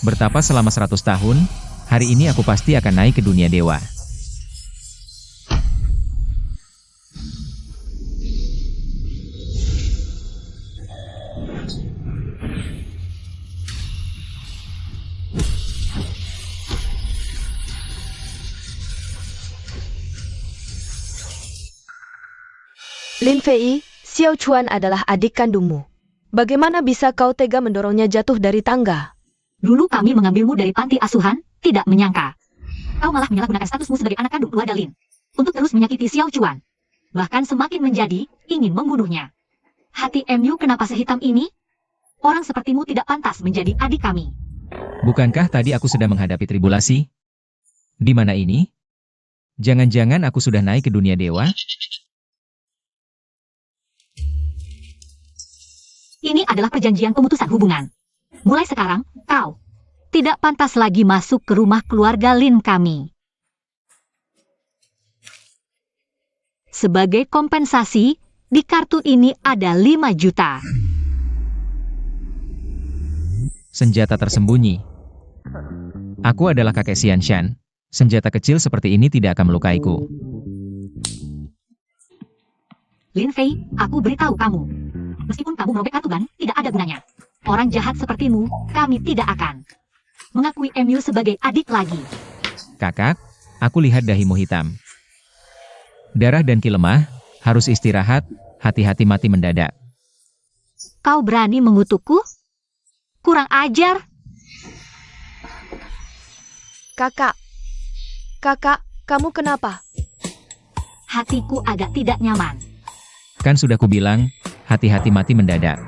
Bertapa selama 100 tahun, hari ini aku pasti akan naik ke dunia dewa. Lin Fei, Xiao Chuan adalah adik kandungmu. Bagaimana bisa kau tega mendorongnya jatuh dari tangga? Dulu kami mengambilmu dari panti asuhan, tidak menyangka. Kau malah menyalahgunakan statusmu sebagai anak kandung keluarga Lin untuk terus menyakiti Xiao Chuan. Bahkan semakin menjadi ingin membunuhnya. Hati MU kenapa sehitam ini? Orang sepertimu tidak pantas menjadi adik kami. Bukankah tadi aku sedang menghadapi tribulasi? Di mana ini? Jangan-jangan aku sudah naik ke dunia dewa? Ini adalah perjanjian pemutusan hubungan. Mulai sekarang, kau tidak pantas lagi masuk ke rumah keluarga Lin kami. Sebagai kompensasi, di kartu ini ada 5 juta. Senjata tersembunyi. Aku adalah kakek Xianshan. Senjata kecil seperti ini tidak akan melukaiku. Lin Fei, aku beritahu kamu. Meskipun kamu merobek kartu ban, tidak ada gunanya. Orang jahat sepertimu, kami tidak akan mengakui MU sebagai adik lagi. Kakak, aku lihat dahimu hitam. Darah dan ki lemah, harus istirahat, hati-hati mati mendadak. Kau berani mengutukku? Kurang ajar. Kakak, kamu kenapa? Hatiku agak tidak nyaman. Kan sudah kubilang, hati-hati mati mendadak.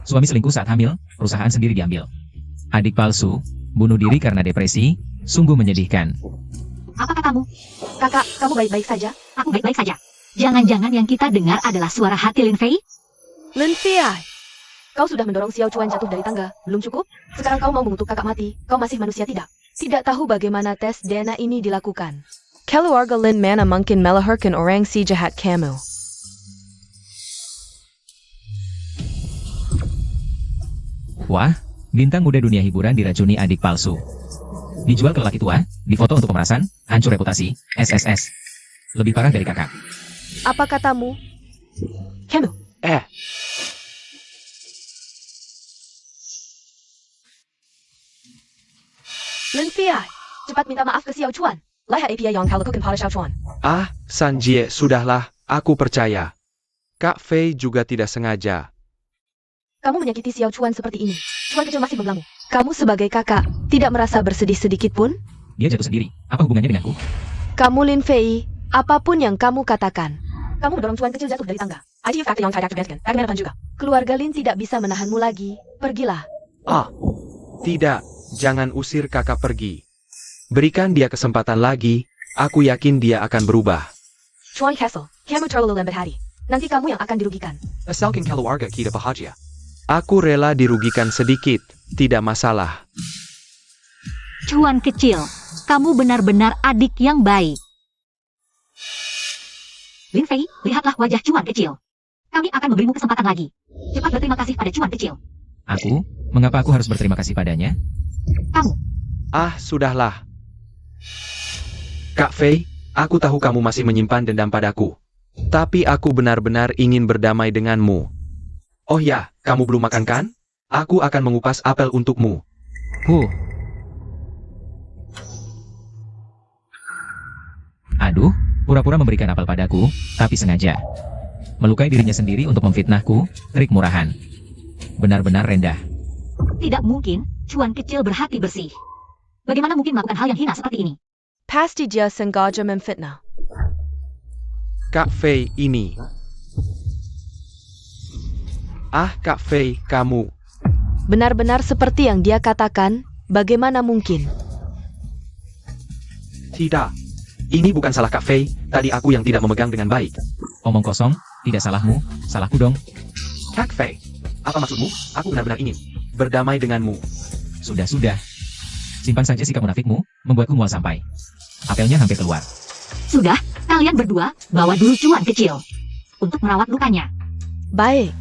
Suami selingkuh saat hamil, perusahaan sendiri diambil. Adik palsu, bunuh diri karena depresi, sungguh menyedihkan. Apa katamu? Kakak, kamu baik-baik saja? Aku baik-baik saja. Jangan-jangan yang kita dengar adalah suara hati Lin Fei? Lin Fei, kau sudah mendorong Xiao Chuan jatuh dari tangga, belum cukup? Sekarang kau mau mengutuk kakak mati, kau masih manusia tidak? Tidak tahu bagaimana tes DNA ini dilakukan. Keluarga Lin mana mungkin melahirkan orang si jahat kamu. Wah, bintang muda dunia hiburan diracuni adik palsu. Dijual ke lelaki tua, difoto untuk pemerasan, hancur reputasi, SSS. Lebih parah dari kakak. Apa katamu? Kamu. Lin Fei, cepat minta maaf ke Xiao Chuan. Lihat API yang kau lakukan pada Xiao Chuan. Sanjie, sudahlah, aku percaya. Kak Fei juga tidak sengaja. Kamu menyakiti Xiao Chuan seperti ini. Chuan kecil masih membelamu. Kamu sebagai kakak, tidak merasa bersedih sedikit pun? Dia jatuh sendiri, apa hubungannya denganku? Kamu Lin Fei, apapun yang kamu katakan. Kamu mendorong Chuan kecil jatuh dari tangga. IT factor yang tidak tergantikan. Bagaimana juga? Keluarga Lin tidak bisa menahanmu lagi. Pergilah. Tidak, jangan usir kakak pergi. Berikan dia kesempatan lagi, aku yakin dia akan berubah. Chuan Castle, kamu terlalu lambat hati. Nanti kamu yang akan dirugikan. Asalkan keluarga kita bahagia. Aku rela dirugikan sedikit, tidak masalah. Chuan kecil, kamu benar-benar adik yang baik. Lin Fei, lihatlah wajah Chuan kecil. Kami akan memberimu kesempatan lagi. Cepat berterima kasih pada Chuan kecil. Aku? Mengapa aku harus berterima kasih padanya? Kamu. Sudahlah. Kak Fei, aku tahu kamu masih menyimpan dendam padaku. Tapi aku benar-benar ingin berdamai denganmu. Oh ya, kamu belum makan kan? Aku akan mengupas apel untukmu. Aduh, pura-pura memberikan apel padaku, tapi sengaja. Melukai dirinya sendiri untuk memfitnahku, trik murahan. Benar-benar rendah. Tidak mungkin, Chuan kecil berhati bersih. Bagaimana mungkin melakukan hal yang hina seperti ini? Pasti dia sengaja memfitnah. Kak Fei ini. Kak Fei, kamu. Benar-benar seperti yang dia katakan, bagaimana mungkin? Tidak. Ini bukan salah Kak Fei, tadi aku yang tidak memegang dengan baik. Omong kosong, tidak salahmu, salahku dong. Kak Fei, apa maksudmu? Aku benar-benar ingin berdamai denganmu. Sudah. Simpan saja sikap munafikmu, membuatku mual sampai. Apelnya hampir keluar. Sudah, kalian berdua bawa dulu cuan kecil untuk merawat lukanya. Baik.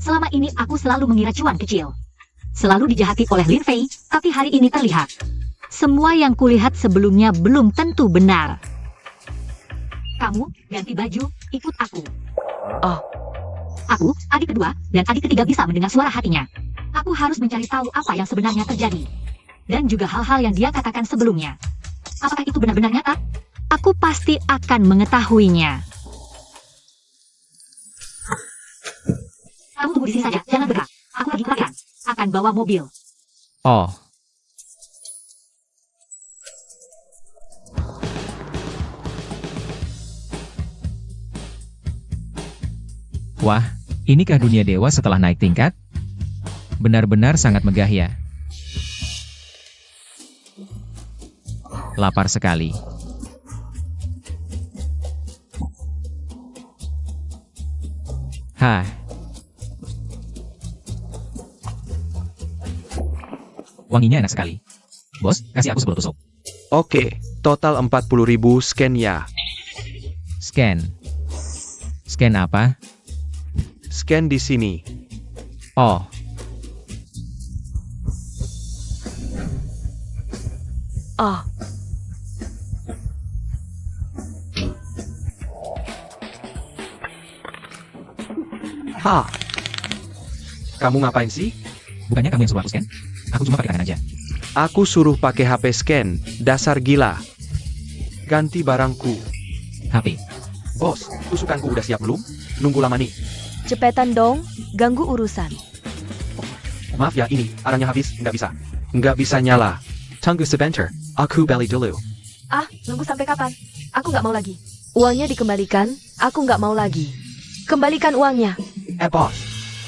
Selama ini aku selalu mengira cuan kecil. Selalu dijahati oleh Lin Fei, tapi hari ini terlihat. Semua yang kulihat sebelumnya belum tentu benar. Kamu ganti baju, ikut aku. Oh. Aku, adik kedua, dan adik ketiga bisa mendengar suara hatinya. Aku harus mencari tahu apa yang sebenarnya terjadi. Dan juga hal-hal yang dia katakan sebelumnya. Apakah itu benar-benar nyata? Aku pasti akan mengetahuinya. Kamu tunggu di sini saja, jangan bergerak. Aku lagi kelaparan. Akan bawa mobil. Oh. Wah, inikah dunia dewa setelah naik tingkat? Benar-benar sangat megah ya. Lapar sekali. Hah. Wanginya enak sekali. Bos, kasih aku 10 tusuk. Oke, total 40.000 scan ya. Scan. Scan apa? Scan di sini. Oh. Oh. Ha. Kamu ngapain sih? Bukannya kamu yang suruh aku scan? Aku cuma pakai tangan aja. Aku suruh pakai HP scan. Dasar gila. Ganti barangku. HP. Bos, tusukanku udah siap belum? Nunggu lama nih. Cepetan dong, ganggu urusan. Maaf ya, ini arangnya habis. Nggak bisa. Nggak bisa nyala. Tunggu sebentar. Aku balik dulu. Ah, nunggu sampai kapan? Aku nggak mau lagi. Uangnya dikembalikan, aku nggak mau lagi. Kembalikan uangnya. Bos.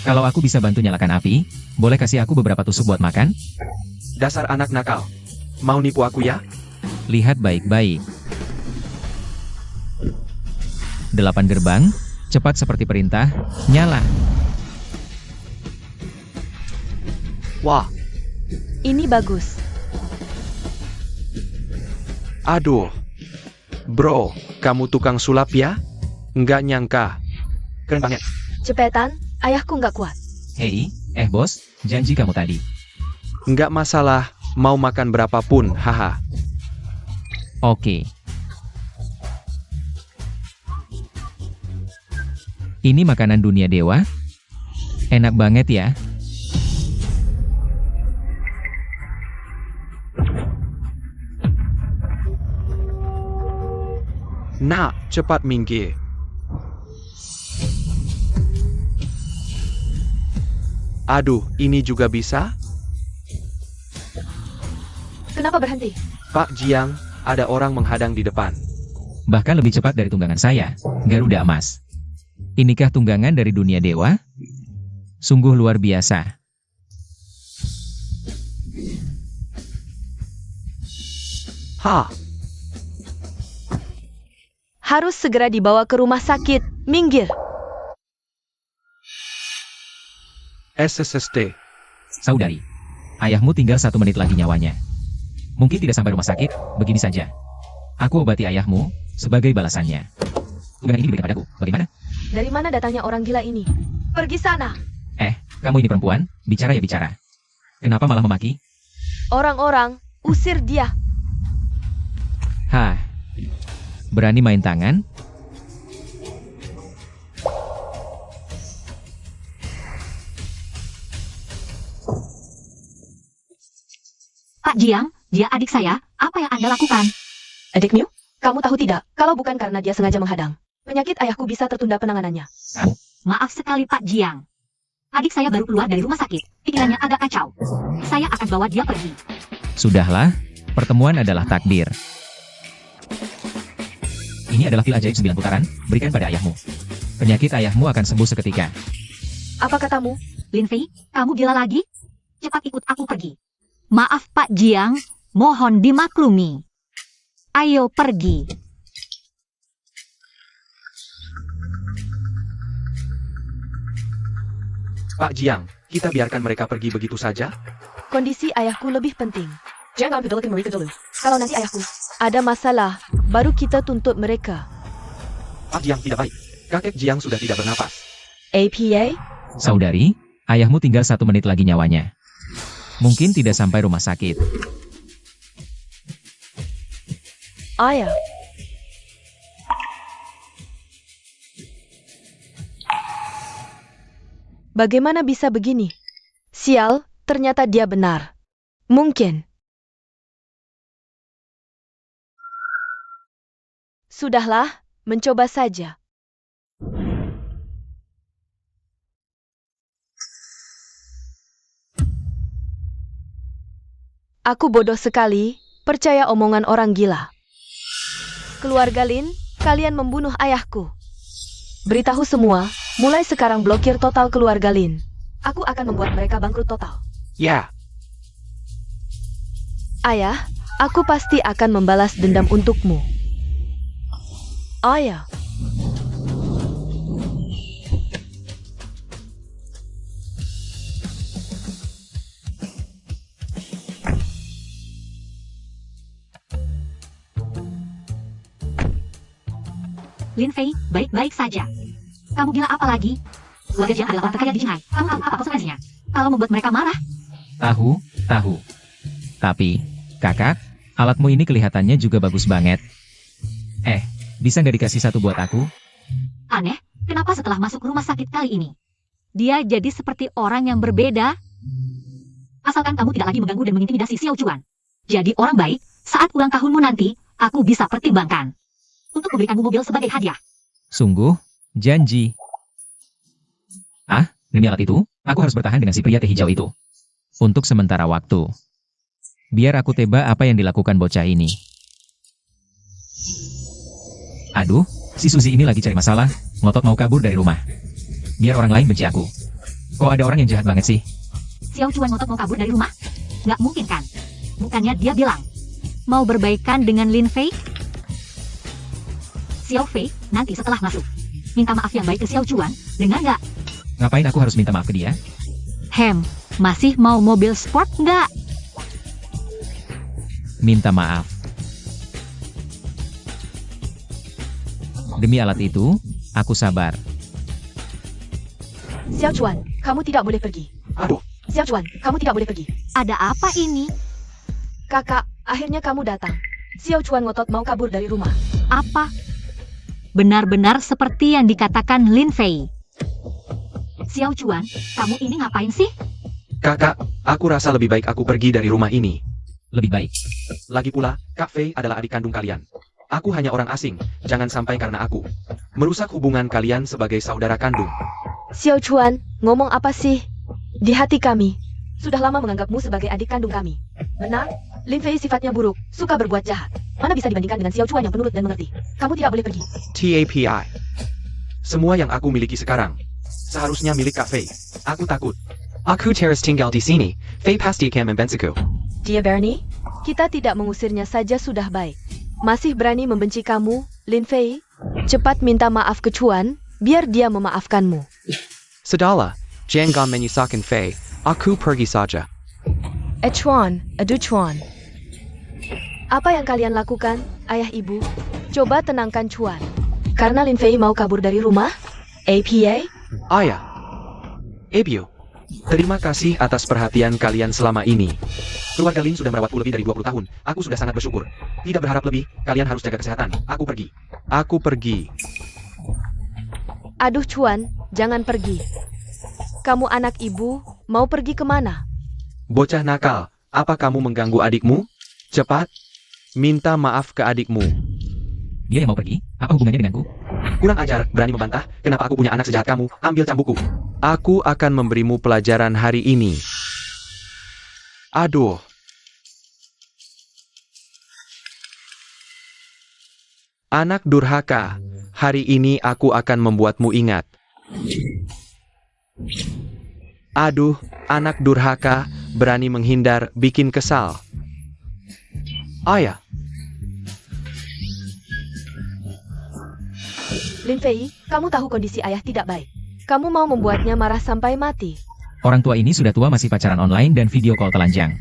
Kalau aku bisa bantu nyalakan api, boleh kasih aku beberapa tusuk buat makan? Dasar anak nakal. Mau nipu aku ya? Lihat baik-baik. 8 gerbang, cepat seperti perintah, nyala. Wah, Ini bagus. aduh. Bro, kamu tukang sulap ya? Nggak nyangka. Keren banget. Cepetan, ayahku nggak kuat. Hei, bos, janji kamu tadi. Nggak masalah, mau makan berapapun, haha. Oke. Ini makanan dunia dewa? Enak banget ya. Nah, cepat minggir. Aduh, ini juga bisa? Kenapa berhenti? Pak Jiang, ada orang menghadang di depan. Bahkan lebih cepat dari tunggangan saya, Garuda Emas. Inikah tunggangan dari dunia dewa? Sungguh luar biasa. Ha, Harus segera dibawa ke rumah sakit. Minggir. SSSD. Saudari, ayahmu tinggal 1 menit lagi nyawanya. Mungkin tidak sampai rumah sakit, begini saja. Aku obati ayahmu, sebagai balasannya. Tunggangan ini diberikan padaku, bagaimana? Dari mana datangnya orang gila ini? Pergi sana. Kamu ini perempuan, bicara ya bicara. Kenapa malah memaki? Orang-orang, usir dia. Hah, berani main tangan? Pak Jiang, dia adik saya. Apa yang Anda lakukan? Adikmu? Kamu tahu tidak, kalau bukan karena dia sengaja menghadang, penyakit ayahku bisa tertunda penanganannya. Maaf sekali Pak Jiang. Adik saya baru keluar dari rumah sakit. Pikirannya agak kacau. Saya akan bawa dia pergi. Sudahlah, pertemuan adalah takdir. Ini adalah pil ajaib 9 putaran, berikan pada ayahmu. Penyakit ayahmu akan sembuh seketika. Apa katamu? Lin Fei, kamu gila lagi? Cepat ikut aku pergi. Maaf Pak Jiang, mohon dimaklumi. Ayo pergi. Pak Jiang, kita biarkan mereka pergi begitu saja? Kondisi ayahku lebih penting. Jangan peduli mereka dulu. Kalau nanti ayahku ada masalah, baru kita tuntut mereka. Pak Jiang tidak baik. Kakek Jiang sudah tidak bernapas. APA? Saudari, ayahmu tinggal 1 menit lagi nyawanya. Mungkin tidak sampai rumah sakit. Ayah. Bagaimana bisa begini? Sial, ternyata dia benar. Mungkin. Sudahlah, mencoba saja. Aku bodoh sekali, percaya omongan orang gila. Keluarga Lin, kalian membunuh ayahku. Beritahu semua, mulai sekarang blokir total keluarga Lin. Aku akan membuat mereka bangkrut total. Ya, Ayah, aku pasti akan membalas dendam untukmu. Ayah. Lin Fei, baik-baik saja. Kamu gila apa lagi? Keluarga Jiang adalah orang terkaya di Shanghai. Kamu tahu apa konsekuensinya? Kalau membuat mereka marah, Tahu. Tapi, kakak, alatmu ini kelihatannya juga bagus banget. Bisa nggak dikasih satu buat aku? aneh, kenapa setelah masuk rumah sakit kali ini, dia jadi seperti orang yang berbeda? Asalkan kamu tidak lagi mengganggu dan mengintimidasi Xiao Chuan. Jadi orang baik, saat ulang tahunmu nanti, aku bisa pertimbangkan untuk memberikanmu mobil sebagai hadiah. Sungguh, janji. Demi alat itu, aku harus bertahan dengan si pria teh hijau itu. Untuk sementara waktu. Biar aku tebak apa yang dilakukan bocah ini. Aduh, si Suzy ini lagi cari masalah, ngotot mau kabur dari rumah. Biar orang lain benci aku. Kok ada orang yang jahat banget sih? Xiao Chuan ngotot mau kabur dari rumah? Nggak mungkin kan? Bukannya dia bilang, mau berbaikan dengan Lin Fei? Xiao Fei, nanti setelah masuk, minta maaf yang baik ke Xiao Chuan, dengar nggak? Ngapain aku harus minta maaf ke dia? Masih mau mobil sport nggak? Minta maaf. Demi alat itu, aku sabar. Xiao Chuan, kamu tidak boleh pergi. aduh, Xiao Chuan, kamu tidak boleh pergi. Ada apa ini? Kakak, akhirnya kamu datang. Xiao Chuan ngotot mau kabur dari rumah. Apa? Benar-benar seperti yang dikatakan Lin Fei. Xiao Chuan, kamu ini ngapain sih? kakak, aku rasa lebih baik aku pergi dari rumah ini. Lebih baik. Lagi pula, Kak Fei adalah adik kandung kalian. Aku hanya orang asing, jangan sampai karena aku merusak hubungan kalian sebagai saudara kandung. Xiao Chuan, ngomong apa sih? Di hati kami, sudah lama menganggapmu sebagai adik kandung kami. Benar? Lin Fei sifatnya buruk, suka berbuat jahat. Mana bisa dibandingkan dengan Xiao Chuan yang penurut dan mengerti. Kamu tidak boleh pergi. TAPI. Semua yang aku miliki sekarang, seharusnya milik Kak Fei. Aku takut. Aku terus tinggal di sini. Fei pasti akan membenciku. Dia Bernie, kita tidak mengusirnya saja sudah baik. Masih berani membenci kamu, Lin Fei? Cepat minta maaf ke Chuan, biar dia memaafkanmu. Sudahlah, jangan menyusahkan Fei. Aku pergi saja. Chuan, aduh Chuan. Apa yang kalian lakukan, ayah ibu? Coba tenangkan Chuan. Karena Lin Fei mau kabur dari rumah? APA? Ayah. Ebio. Terima kasih atas perhatian kalian selama ini. Keluarga Lin sudah merawatku lebih dari 20 tahun. Aku sudah sangat bersyukur. Tidak berharap lebih, kalian harus jaga kesehatan. Aku pergi. Aku pergi. Aduh Chuan, jangan pergi. Kamu anak ibu, mau pergi kemana? Bocah nakal, apa kamu mengganggu adikmu? Cepat, minta maaf ke adikmu. Dia yang mau pergi? Apa hubungannya denganku? Kurang ajar, berani membantah. Kenapa aku punya anak sejahat kamu? Ambil cambukku. Aku akan memberimu pelajaran hari ini. Aduh. Anak durhaka, hari ini aku akan membuatmu ingat. Aduh, anak durhaka, berani menghindar, bikin kesal. Ayah. Lin Fei, kamu tahu kondisi ayah tidak baik. Kamu mau membuatnya marah sampai mati. Orang tua ini sudah tua masih pacaran online dan video call telanjang.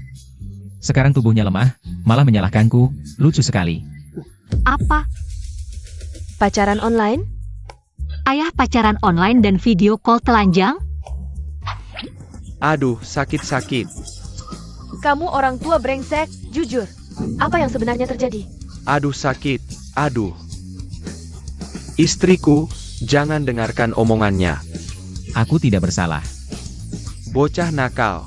Sekarang tubuhnya lemah, malah menyalahkanku, lucu sekali. Apa? Pacaran online? Ayah pacaran online dan video call telanjang? Aduh, sakit-sakit. Kamu orang tua brengsek, jujur. Apa yang sebenarnya terjadi? Aduh, sakit. Aduh. Istriku, jangan dengarkan omongannya. Aku tidak bersalah. Bocah nakal.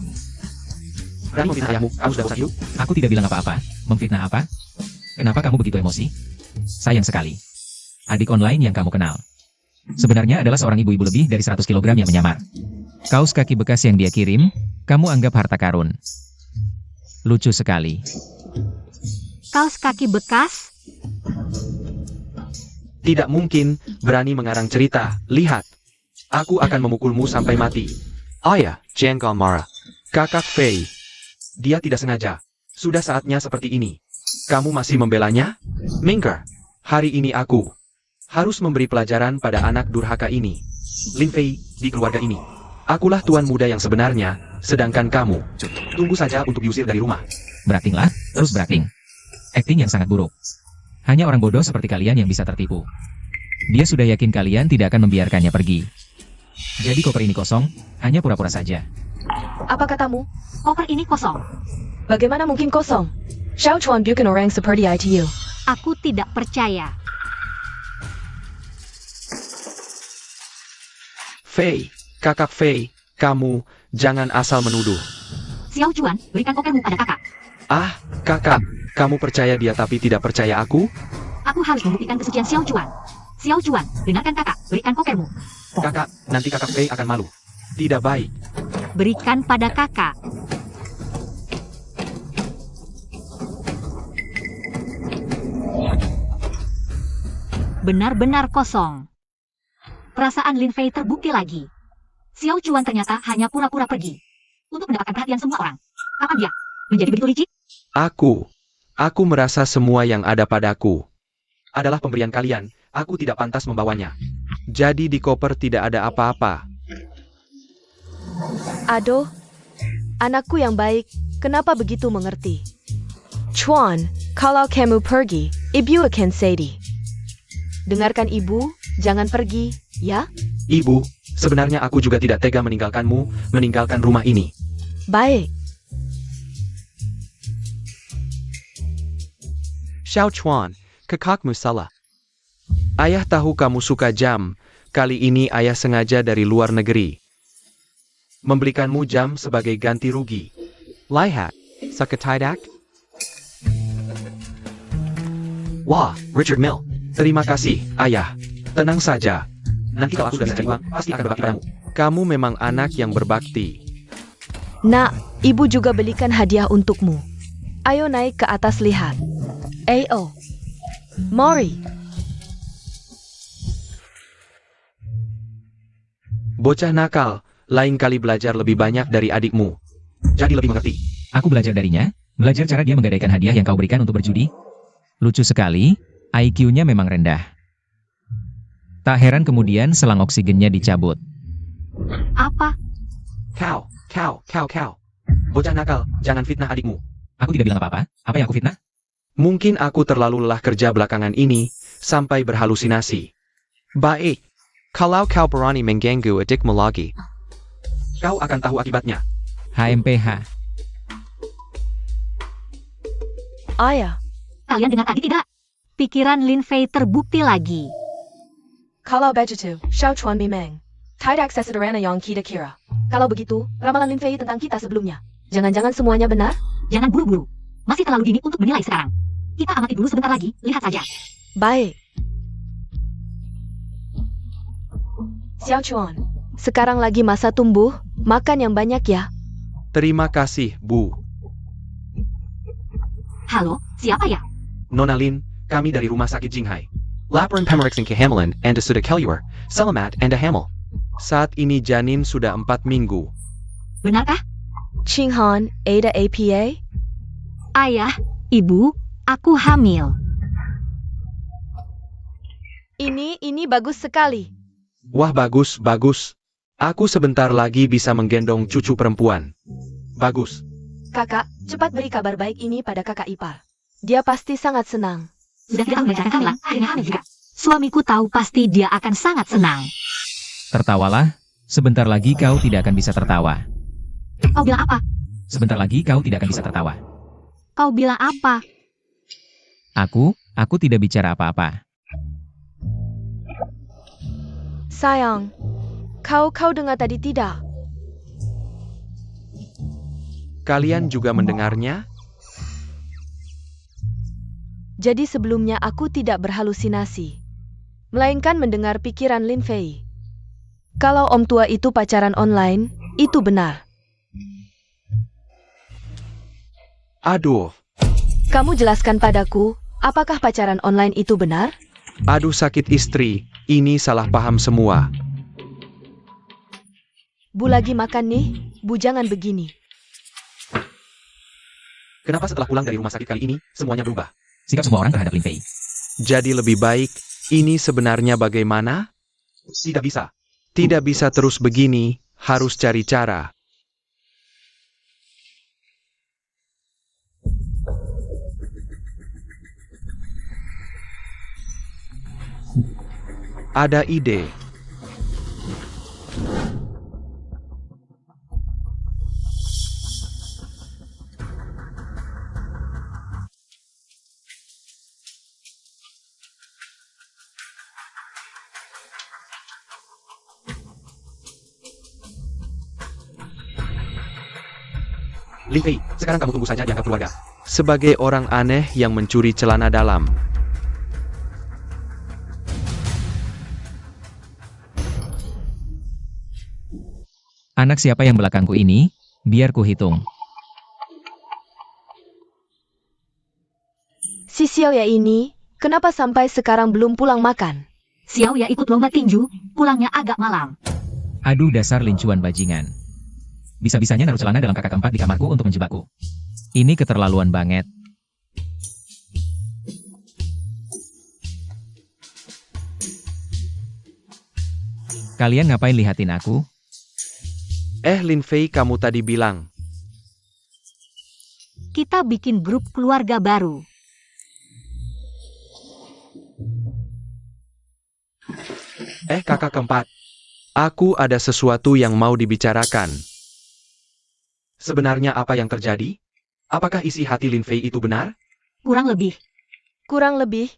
Berani memfitnah ayahmu, kamu sudah bosan hidup? Aku tidak bilang apa-apa. Memfitnah apa? Kenapa kamu begitu emosi? Sayang sekali. Adik online yang kamu kenal. Sebenarnya adalah seorang ibu-ibu lebih dari 100 kg yang menyamar. Kaos kaki bekas yang dia kirim, kamu anggap harta karun. Lucu sekali. Kaos kaki bekas? Tidak mungkin, berani mengarang cerita. Lihat. Aku akan memukulmu sampai mati. Ayah, jangan marah. Kakak Fei. Dia tidak sengaja. Sudah saatnya seperti ini. Kamu masih membelanya? Mingker. Hari ini aku harus memberi pelajaran pada anak durhaka ini. Lin Fei, di keluarga ini. Akulah tuan muda yang sebenarnya, sedangkan kamu. Tunggu saja untuk diusir dari rumah. Beraktinglah, terus berakting. Akting yang sangat buruk. Hanya orang bodoh seperti kalian yang bisa tertipu. Dia sudah yakin kalian tidak akan membiarkannya pergi. Jadi koper ini kosong, hanya pura-pura saja. Apa katamu? Koper ini kosong. Bagaimana mungkin kosong? Xiao Chuan bukan orang seperti ITU. Aku tidak percaya. Fei, kakak Fei, kamu jangan asal menuduh. Xiao Chuan, berikan kopermu pada kakak. Ah, kakak, kamu percaya dia tapi tidak percaya aku? Aku harus membuktikan kesucian Xiao Chuan. Xiao Chuan, dengarkan kakak, berikan kopermu. Kakak, nanti kakak Fei akan malu. Tidak baik. Berikan pada kakak. Benar-benar kosong. Perasaan Lin Fei terbukti lagi. Xiao Chuan ternyata hanya pura-pura pergi. Untuk mendapatkan perhatian semua orang. Kapan dia menjadi begitu licik? Aku merasa semua yang ada padaku adalah pemberian kalian. Aku tidak pantas membawanya. Jadi di koper tidak ada apa-apa. Aduh, anakku yang baik, kenapa begitu mengerti? Chuan, kalau kamu pergi, ibu akan sedih. Dengarkan ibu, jangan pergi, ya? Ibu, sebenarnya aku juga tidak tega meninggalkanmu, meninggalkan rumah ini. Baik. Xiao Chuan, kakakmu salah. Ayah tahu kamu suka jam. Kali ini ayah sengaja dari luar negeri membelikanmu jam sebagai ganti rugi. Lihat, saketidak. Wah, Richard Mill. Terima kasih, ayah. Tenang saja. Nanti kalau aku sudah mencari uang, pasti akan berbakti padamu. Kamu memang anak yang berbakti. Nak, ibu juga belikan hadiah untukmu. Ayo naik ke atas lihat. Ayo. Mori. Bocah nakal, lain kali belajar lebih banyak dari adikmu. Jadi lebih mengerti. Aku belajar darinya, belajar cara dia menggadaikan hadiah yang kau berikan untuk berjudi. Lucu sekali, IQ-nya memang rendah. Tak heran kemudian selang oksigennya dicabut. Apa? Kau. Bocah nakal, jangan fitnah adikmu. Aku tidak bilang apa-apa, apa yang aku fitnah? Mungkin aku terlalu lelah kerja belakangan ini, sampai berhalusinasi. Baik. Kalau kau berani mengganggu adikmu lagi, kau akan tahu akibatnya. HMPH. Ayah, Kalian dengar tadi tidak? Pikiran Lin Fei terbukti lagi. kalau begitu, Xiao Chuan memang tidak sesederhana yang kita kira. Kalau begitu, ramalan Lin Fei tentang kita sebelumnya. Jangan-jangan semuanya benar? Jangan buru-buru. Masih terlalu dini untuk menilai sekarang. Kita amati dulu sebentar lagi, lihat saja. Baik. Xiao Chuan, sekarang lagi masa tumbuh, makan yang banyak ya. Terima kasih, Bu. Halo, siapa ya? Nona Lin, kami dari rumah sakit Jinghai. Laporan pemeriksaan kehamilan Anda sudah keluar. Selamat Anda hamil. Saat ini janin sudah 4 minggu. Benarkah? Qinghan, Ada APA? Ayah, ibu, aku hamil. Ini bagus sekali. Wah, bagus. Aku sebentar lagi bisa menggendong cucu perempuan. Bagus. Kakak, cepat beri kabar baik ini pada kakak ipar. Dia pasti sangat senang. Sudah tidak membacakan lah, akhirnya hamil juga. Suamiku tahu pasti dia akan sangat senang. Tertawalah, sebentar lagi kau tidak akan bisa tertawa. Kau bilang apa? Sebentar lagi kau tidak akan bisa tertawa. Kau bilang apa? Aku tidak bicara apa-apa. Sayang, kau dengar tadi tidak? Kalian juga mendengarnya? Jadi sebelumnya aku tidak berhalusinasi. Melainkan mendengar pikiran Lin Fei. Kalau om tua itu pacaran online, itu benar. Aduh, Kamu jelaskan padaku, apakah pacaran online itu benar? aduh sakit istri, ini salah paham semua. Bu lagi makan nih, Bu jangan begini. Kenapa setelah pulang dari rumah sakit kali ini, semuanya berubah? Sikap semua orang terhadap Lin Fei. Jadi lebih baik, ini sebenarnya bagaimana? Tidak bisa. Tidak bisa terus begini, harus cari cara. Ada ide. Lin Fei, sekarang kamu tunggu saja dianggap keluarga. Sebagai orang aneh yang mencuri celana dalam. Anak siapa yang belakangku ini? Biar ku hitung. Si Xiaoya ini, kenapa sampai sekarang belum pulang makan? Xiaoya ikut lomba tinju, pulangnya agak malam. Aduh dasar lincuan bajingan. Bisa-bisanya naruh celana dalam kakak keempat di kamarku untuk menjebakku. Ini keterlaluan banget. Kalian ngapain lihatin aku? Lin Fei, kamu tadi bilang. Kita bikin grup keluarga baru. Kakak keempat. Aku ada sesuatu yang mau dibicarakan. Sebenarnya apa yang terjadi? Apakah isi hati Lin Fei itu benar? Kurang lebih. Kurang lebih.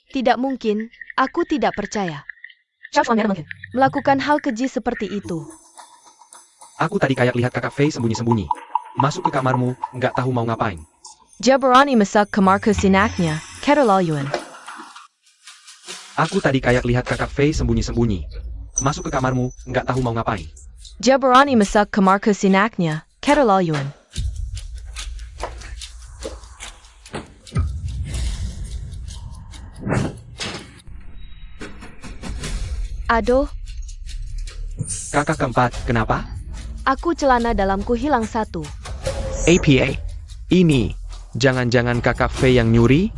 Tidak mungkin, aku tidak percaya. Melakukan hal keji seperti itu. Aku tadi kayak lihat kakak Fei sembunyi-sembunyi. Masuk ke kamarmu, nggak tahu mau ngapain. Dia berani masuk kamar ke sinaknya, keterlaluan. Aku tadi kayak lihat kakak Fei sembunyi-sembunyi. Masuk ke kamarmu, nggak tahu mau ngapain. Dia berani masuk kamar ke sinaknya, keterlaluan. Aduh, Kakak keempat, kenapa? aku celana dalamku hilang satu. APA. Ini, jangan-jangan kakak Fei yang nyuri?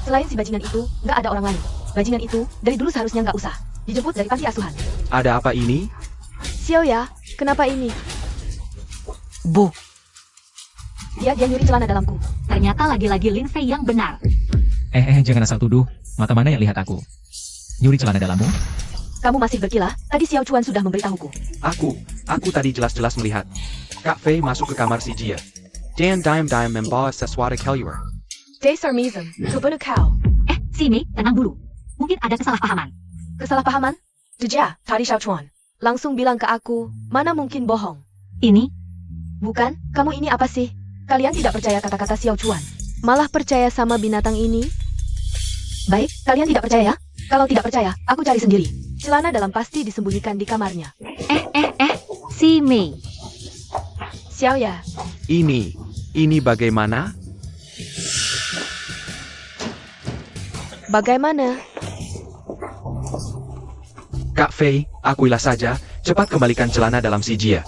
Selain si bajingan itu, nggak ada orang lain. Bajingan itu, dari dulu seharusnya nggak usah. Dijemput dari panti asuhan. Ada apa ini? Xiaoya, kenapa ini? Bu, Dia nyuri celana dalamku. ternyata lagi-lagi Lin Fei yang benar. Jangan asal tuduh. Mata mana yang lihat aku? Nyuri celana dalammu? Kamu masih berkilah, tadi Xiao Chuan sudah memberitahuku. Aku tadi jelas-jelas melihat. Kak Fei masuk ke kamar si Jia. Dan dime membawa sesuatu keluar. Dasar Mizem, kebenar kau. Sini, tenang dulu. Mungkin ada kesalahpahaman. Kesalahpahaman? Deja, tadi Xiao Chuan. Langsung bilang ke aku, mana mungkin bohong. Ini, Bukan, kamu ini apa sih? Kalian tidak percaya kata-kata Xiao Chuan. Malah percaya sama binatang ini? Baik, kalian tidak percaya? Kalau tidak percaya, aku cari sendiri. Celana dalam pasti disembunyikan di kamarnya. si Mei. Xiaoya, Ini bagaimana? bagaimana? Kak Fei, akuilah saja, cepat kembalikan celana dalam si Jia.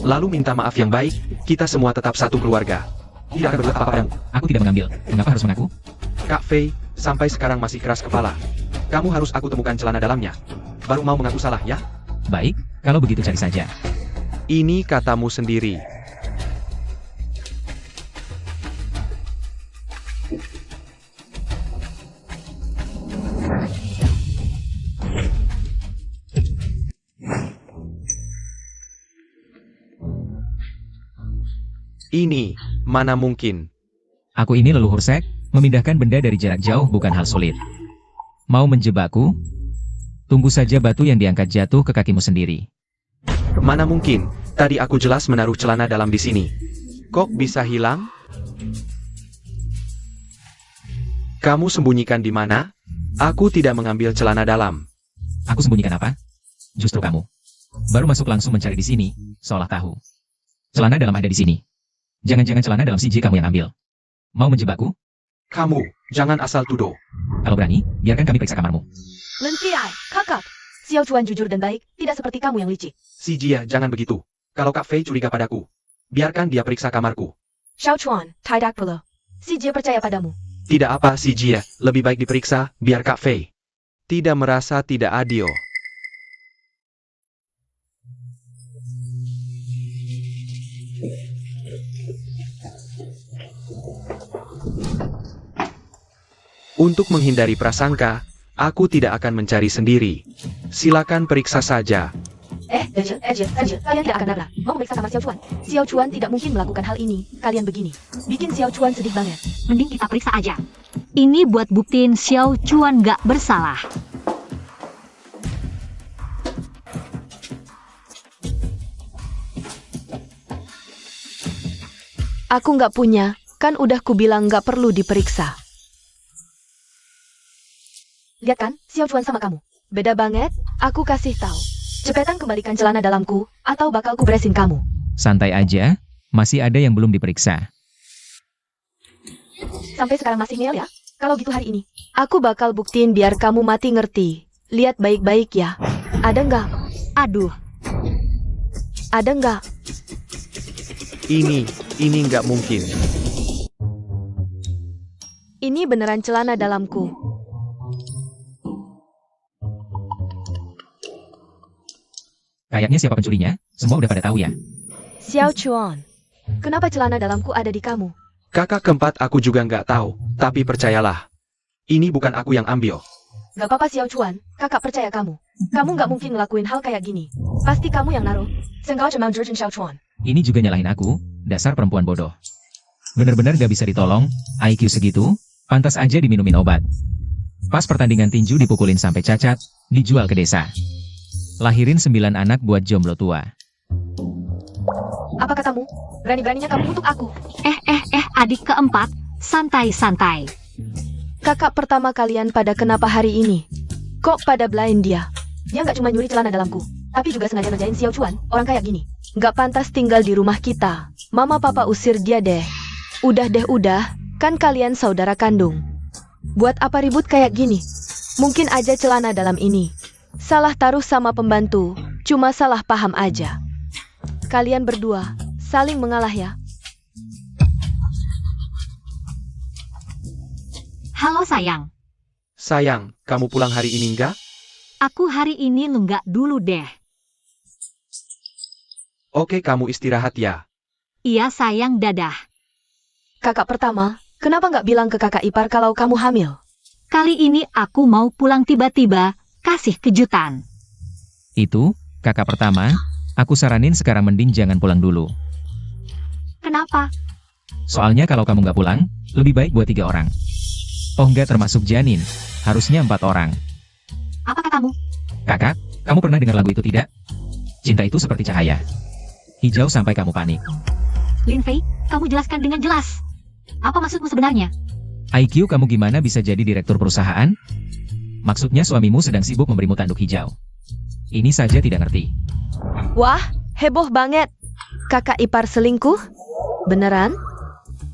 Lalu minta maaf yang baik, kita semua tetap satu keluarga. Tidak akan berbuat apa-apa yang... Aku tidak mengambil. Mengapa harus mengaku? Kak Fei, sampai sekarang masih keras kepala. Kamu harus aku temukan celana dalamnya. Baru mau mengaku salah, ya? Baik, Kalau begitu cari saja. Ini katamu sendiri. Ini, mana mungkin. Aku ini leluhur Sek, memindahkan benda dari jarak jauh bukan hal sulit. Mau menjebakku? Tunggu saja batu yang diangkat jatuh ke kakimu sendiri. Mana mungkin, tadi aku jelas menaruh celana dalam di sini. Kok bisa hilang? Kamu sembunyikan di mana? Aku tidak mengambil celana dalam. Aku sembunyikan apa? Justru kamu. Baru masuk langsung mencari di sini, seolah tahu. Celana dalam ada di sini. Jangan-jangan celana dalam CJ kamu yang ambil. Mau menjebakku? Kamu, jangan asal tuduh. Kalau berani, biarkan kami periksa kamarmu. Lin Fiai, kakak. Xiao Chuan jujur dan baik, tidak seperti kamu yang licik. Si Jia, jangan begitu. Kalau Kak Fei curiga padaku, biarkan dia periksa kamarku. Xiao Chuan, tidak perlu. Si Jie percaya padamu. Tidak apa si Jia, lebih baik diperiksa, biar Kak Fei tidak merasa tidak adil. Untuk menghindari prasangka, aku tidak akan mencari sendiri. Silakan periksa saja. Saja. Kalian tidak akan rela. Mau memeriksa kamar Xiao Chuan. Xiao Chuan tidak mungkin melakukan hal ini. Kalian begini. Bikin Xiao Chuan sedih banget. Mending kita periksa aja. Ini buat buktiin Xiao Chuan gak bersalah. Aku nggak punya. Kan udah kubilang nggak perlu diperiksa. Lihat kan, Xiao Chuan sama kamu. Beda banget, aku kasih tahu. Cepetan kembalikan celana dalamku, atau bakal ku beresin kamu. Santai aja, masih ada yang belum diperiksa. Sampai sekarang masih ngeyel ya? Kalau gitu hari ini, aku bakal buktiin biar kamu mati ngerti. Lihat baik-baik ya. Ada nggak? Aduh, Ada nggak? Ini nggak mungkin. Ini beneran celana dalamku. Kayaknya siapa pencurinya? Semua udah pada tahu ya. Xiao Chuan, kenapa celana dalamku ada di kamu? Kakak keempat aku juga nggak tahu, tapi percayalah. Ini bukan aku yang ambil. Gak apa-apa Xiao Chuan, kakak percaya kamu. Kamu nggak mungkin ngelakuin hal kayak gini. Pasti kamu yang naruh. Sengaja mau jurjin Xiao Chuan. Ini juga nyalahin aku, dasar perempuan bodoh. Bener-bener gak bisa ditolong, IQ segitu, pantas aja diminumin obat. Pas pertandingan tinju dipukulin sampai cacat, dijual ke desa. Lahirin 9 anak buat jomblo tua. Apa katamu? Berani-beraninya kamu kutuk aku. adik keempat, santai-santai. Kakak pertama kalian pada kenapa hari ini? Kok pada blind dia? Dia nggak cuma nyuri celana dalamku, tapi juga sengaja ngerjain Xiao Chuan, orang kayak gini. Nggak pantas tinggal di rumah kita. Mama papa usir dia deh. Udah, kan kalian saudara kandung. Buat apa ribut kayak gini? Mungkin aja celana dalam ini salah taruh sama pembantu, cuma salah paham aja. Kalian berdua saling mengalah ya. Halo sayang, Sayang, kamu pulang hari ini nggak? aku hari ini lenggak dulu deh. Oke, kamu istirahat ya. Iya sayang, dadah. Kakak pertama, kenapa nggak bilang ke kakak ipar kalau kamu hamil? Kali ini aku mau pulang tiba-tiba, kasih kejutan. Itu, kakak pertama, aku saranin sekarang mending jangan pulang dulu. Kenapa? Soalnya kalau kamu nggak pulang, lebih baik buat 3 orang. Oh nggak termasuk janin, harusnya 4 orang. Apa katamu? Kakak, kamu pernah dengar lagu itu tidak? Cinta itu seperti cahaya. Hijau sampai kamu panik. Lin Fei, kamu jelaskan dengan jelas. Apa maksudmu sebenarnya? IQ kamu gimana bisa jadi direktur perusahaan? Maksudnya suamimu sedang sibuk memberimu tanduk hijau. Ini saja tidak ngerti. Wah, heboh banget. Kakak ipar selingkuh? Beneran?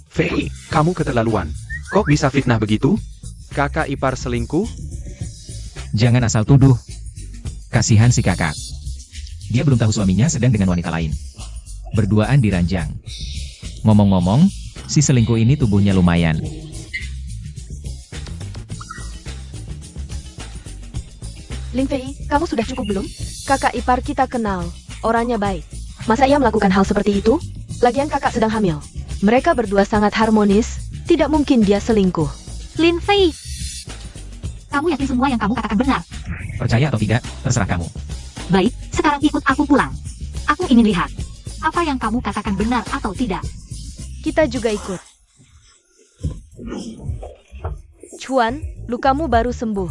Fei, kamu keterlaluan. Kok bisa fitnah begitu? Kakak ipar selingkuh? Jangan asal tuduh. Kasihan si kakak. Dia belum tahu suaminya sedang dengan wanita lain. Berduaan di ranjang. Ngomong-ngomong, si selingkuh ini tubuhnya lumayan. Lin Fei, kamu sudah cukup belum? Kakak ipar kita kenal, orangnya baik. Masa ia melakukan hal seperti itu? Lagian kakak sedang hamil. Mereka berdua sangat harmonis, tidak mungkin dia selingkuh. Lin Fei, kamu yakin semua yang kamu katakan benar? Percaya atau tidak, terserah kamu. Baik, sekarang ikut aku pulang. Aku ingin lihat, apa yang kamu katakan benar atau tidak. Kita juga ikut. Chuan, lukamu baru sembuh.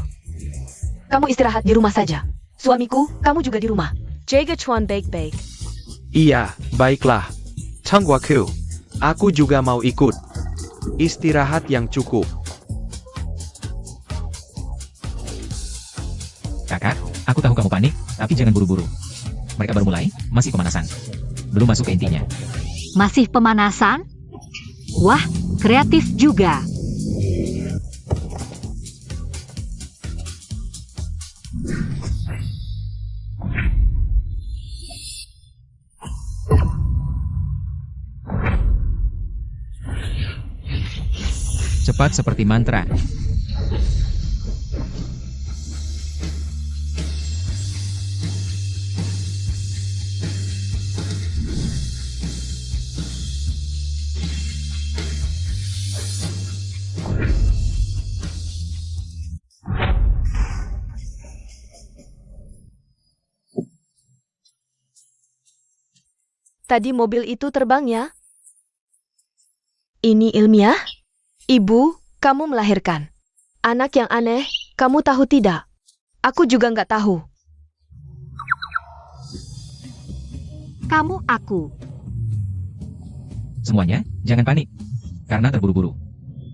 Kamu istirahat di rumah saja. Suamiku, kamu juga di rumah. Jaga Chuan baik-baik. Iya, baiklah. Changguaku, aku juga mau ikut. Istirahat yang cukup. Kakak, aku tahu kamu panik, tapi jangan buru-buru. Mereka baru mulai, masih pemanasan. Belum masuk ke intinya. Masih pemanasan? Wah, kreatif juga. Cepat seperti mantra. Tadi mobil itu terbang ya? Ini ilmiah? Ibu, kamu melahirkan. Anak yang aneh, kamu tahu tidak? Aku juga nggak tahu. Kamu aku. Semuanya, jangan panik. Karena terburu-buru.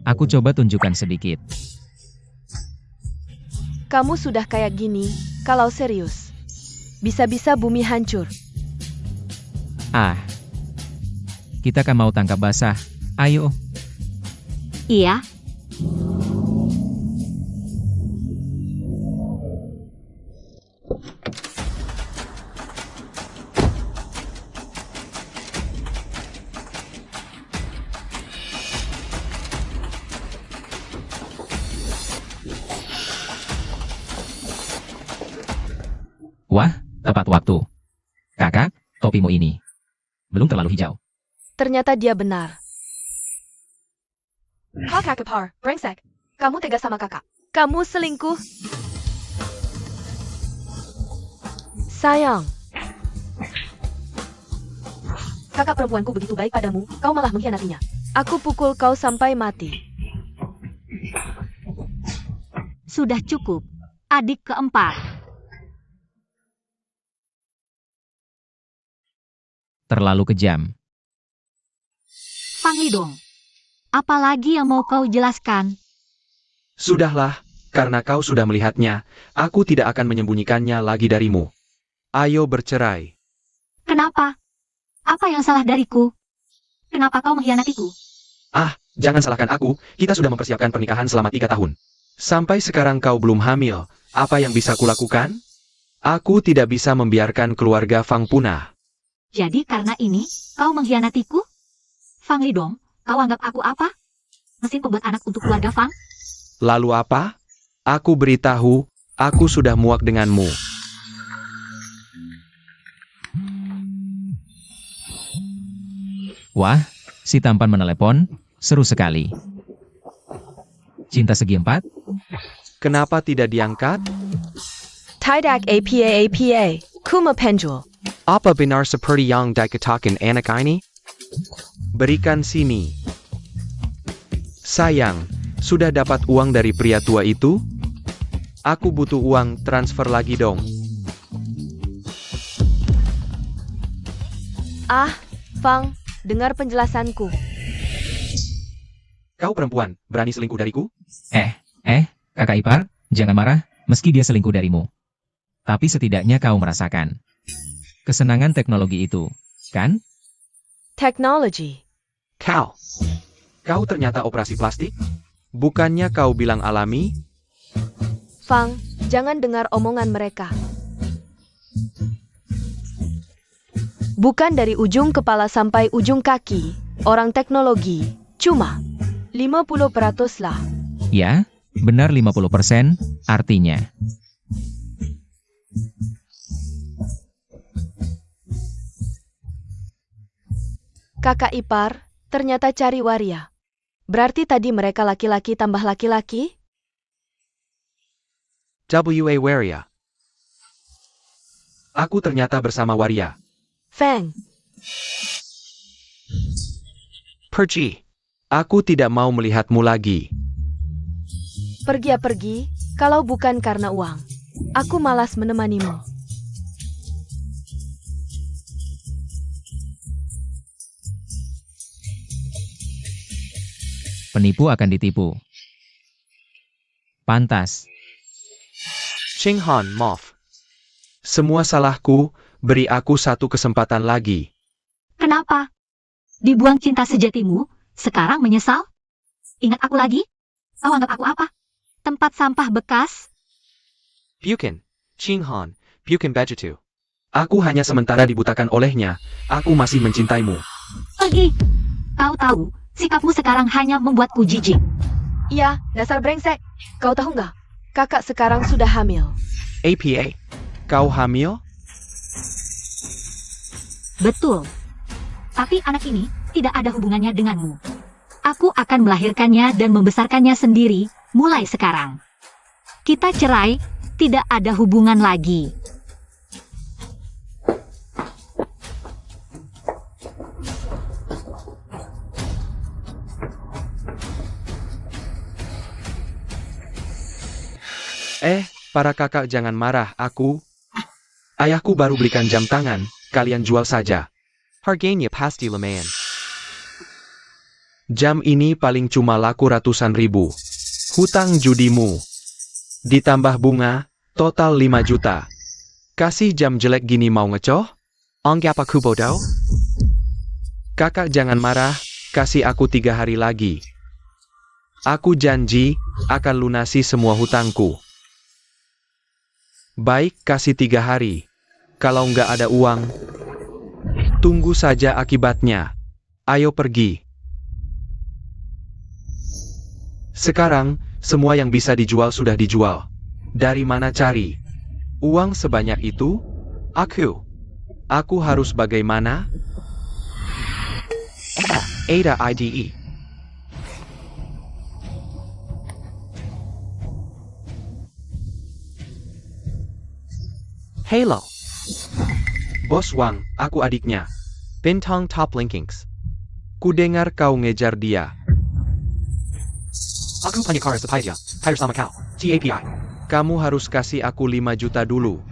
Aku coba tunjukkan sedikit. Kamu sudah kayak gini, kalau serius. Bisa-bisa bumi hancur. Ah. Kita kan mau tangkap basah. Ayo. Iya, Wah, tepat waktu. Kakak, topimu ini belum terlalu hijau. Ternyata dia benar. Kakak kepar, brengsek. Kamu tega sama kakak. Kamu selingkuh. Sayang. Kakak perempuanku begitu baik padamu, kau malah mengkhianatinya. Aku pukul kau sampai mati. sudah cukup. Adik keempat. Terlalu kejam. Fang Lidong. Apalagi yang mau kau jelaskan? Sudahlah, karena kau sudah melihatnya, aku tidak akan menyembunyikannya lagi darimu. Ayo bercerai. Kenapa? Apa yang salah dariku? Kenapa kau mengkhianatiku? Ah, jangan salahkan aku, kita sudah mempersiapkan pernikahan selama 3 tahun. Sampai sekarang kau belum hamil, apa yang bisa kulakukan? Aku tidak bisa membiarkan keluarga Fang punah. Jadi karena ini, kau mengkhianatiku? Fang Lidong, kau anggap aku apa? Mesin pembuat anak untuk keluarga Fang? Lalu apa? Aku beritahu, aku sudah muak denganmu. Wah, si tampan menelepon, seru sekali. Cinta segi 4? Kenapa tidak diangkat? Tidak apa, Kuma Penjul. Apa benar seperti yang dikatakan anak ini? Berikan sini. Sayang, sudah dapat uang dari pria tua itu? Aku butuh uang, transfer lagi dong. Ah, Fang, dengar penjelasanku. Kau perempuan, berani selingkuh dariku? Kakak ipar, jangan marah, meski dia selingkuh darimu. Tapi setidaknya kau merasakan kesenangan teknologi itu, kan? Technology. Kau ternyata operasi plastik? Bukannya kau bilang alami? Fang, jangan dengar omongan mereka. Bukan dari ujung kepala sampai ujung kaki, orang teknologi, cuma 50% lah. Ya, benar 50%, artinya. Kakak ipar, ternyata cari waria. Berarti tadi mereka laki-laki tambah laki-laki? W.A. Waria. Aku ternyata bersama Waria. Feng, Pergi. Aku tidak mau melihatmu lagi. pergi ya pergi, kalau bukan karena uang. Aku malas menemanimu. Penipu akan ditipu. Pantas. Chinghan, maaf. Semua salahku, beri aku satu kesempatan lagi. Kenapa? Dibuang cinta sejatimu, sekarang menyesal? Ingat aku lagi? Kau anggap aku apa? Tempat sampah bekas? Bukan. Chinghan, bukan begitu. Aku hanya sementara dibutakan olehnya. Aku masih mencintaimu. Pergi. Kau tahu, sikapmu sekarang hanya membuatku jijik. Iya, dasar brengsek. Kau tahu nggak? Kakak sekarang sudah hamil. APA. Kau hamil? Betul. Tapi anak ini tidak ada hubungannya denganmu. Aku akan melahirkannya dan membesarkannya sendiri mulai sekarang. Kita cerai, tidak ada hubungan lagi. Para kakak jangan marah, Ayahku baru belikan jam tangan, kalian jual saja. Harganya pasti lumayan. Jam ini paling cuma laku ratusan ribu. Hutang judimu. Ditambah bunga, total 5 juta. Kasih jam jelek gini mau ngecoh? Anggap aku bodoh? Kakak jangan marah, kasih aku 3 hari lagi. Aku janji, akan lunasi semua hutangku. Baik, kasih 3 hari. Kalau nggak ada uang, tunggu saja akibatnya. Ayo pergi. Sekarang, semua yang bisa dijual sudah dijual. Dari mana cari uang sebanyak itu? Aku harus bagaimana? Ada IDE. Halo. Bos Wang, aku adiknya. Bintang Top Linkings. Kudengar kau ngejar dia. Aku punya car supply dia. Hire sama kau. TAPI. Kamu harus kasih aku 5 juta dulu.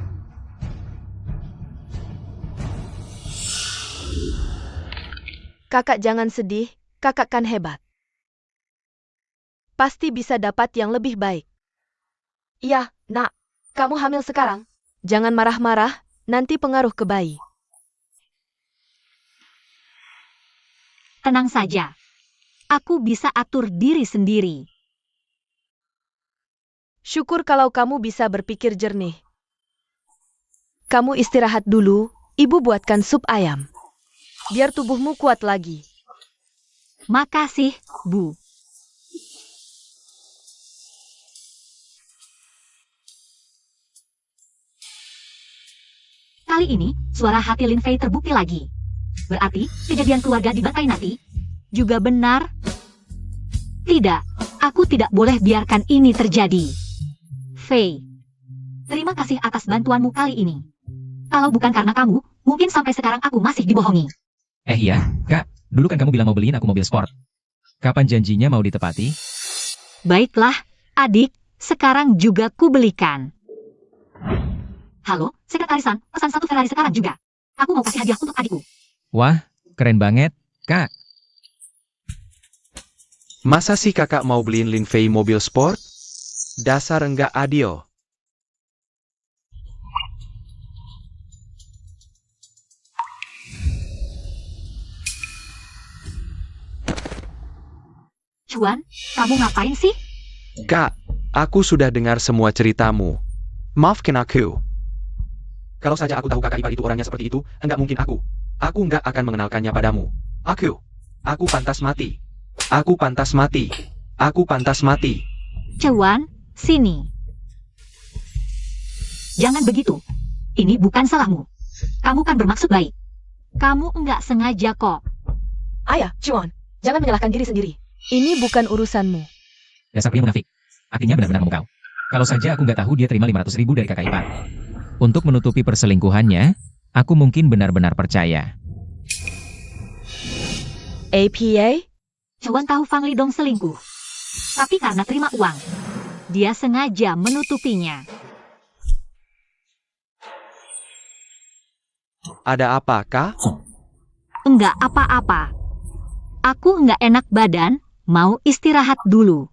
Kakak jangan sedih, kakak kan hebat. Pasti bisa dapat yang lebih baik. Iya, nak. Kamu hamil sekarang. Jangan marah-marah, nanti pengaruh ke bayi. Tenang saja. Aku bisa atur diri sendiri. Syukur kalau kamu bisa berpikir jernih. Kamu istirahat dulu, ibu buatkan sup ayam. Biar tubuhmu kuat lagi. Makasih, Bu. Kali ini, suara hati Lin Fei terbukti lagi. Berarti, kejadian keluarga dibantai nanti juga benar? Tidak, aku tidak boleh biarkan ini terjadi. Fei, terima kasih atas bantuanmu kali ini. Kalau bukan karena kamu, mungkin sampai sekarang aku masih dibohongi. Iya, Kak. Dulu kan kamu bilang mau beliin aku mobil sport. Kapan janjinya mau ditepati? Baiklah, adik, sekarang juga kubelikan. Halo, sekretarisan, pesan 1 Ferrari sekarang juga. Aku mau kasih hadiah untuk adikku. Wah, keren banget, Kak. Masa sih kakak mau beliin Lin Fei mobil sport? Dasar enggak adil. Cuan, kamu ngapain sih? Kak, aku sudah dengar semua ceritamu. Maafkan aku. Kalau saja aku tahu kakak ipar itu orangnya seperti itu, enggak mungkin aku. Aku enggak akan mengenalkannya padamu. Aku pantas mati. Aku pantas mati. Aku pantas mati. Cuan, sini. Jangan begitu. Ini bukan salahmu. Kamu kan bermaksud baik. Kamu enggak sengaja kok. Ayah, Chuan, jangan menyalahkan diri sendiri. Ini bukan urusanmu. Dasar pria munafik. Artinya benar-benar memukau. Kalau saja aku nggak tahu dia terima 500.000 dari kakak ipar. Untuk menutupi perselingkuhannya, aku mungkin benar-benar percaya. APA? Chuan tahu Fang Lidong selingkuh. Tapi karena terima uang, dia sengaja menutupinya. Ada apa, Kak? Enggak apa-apa. Aku enggak enak badan, mau istirahat dulu.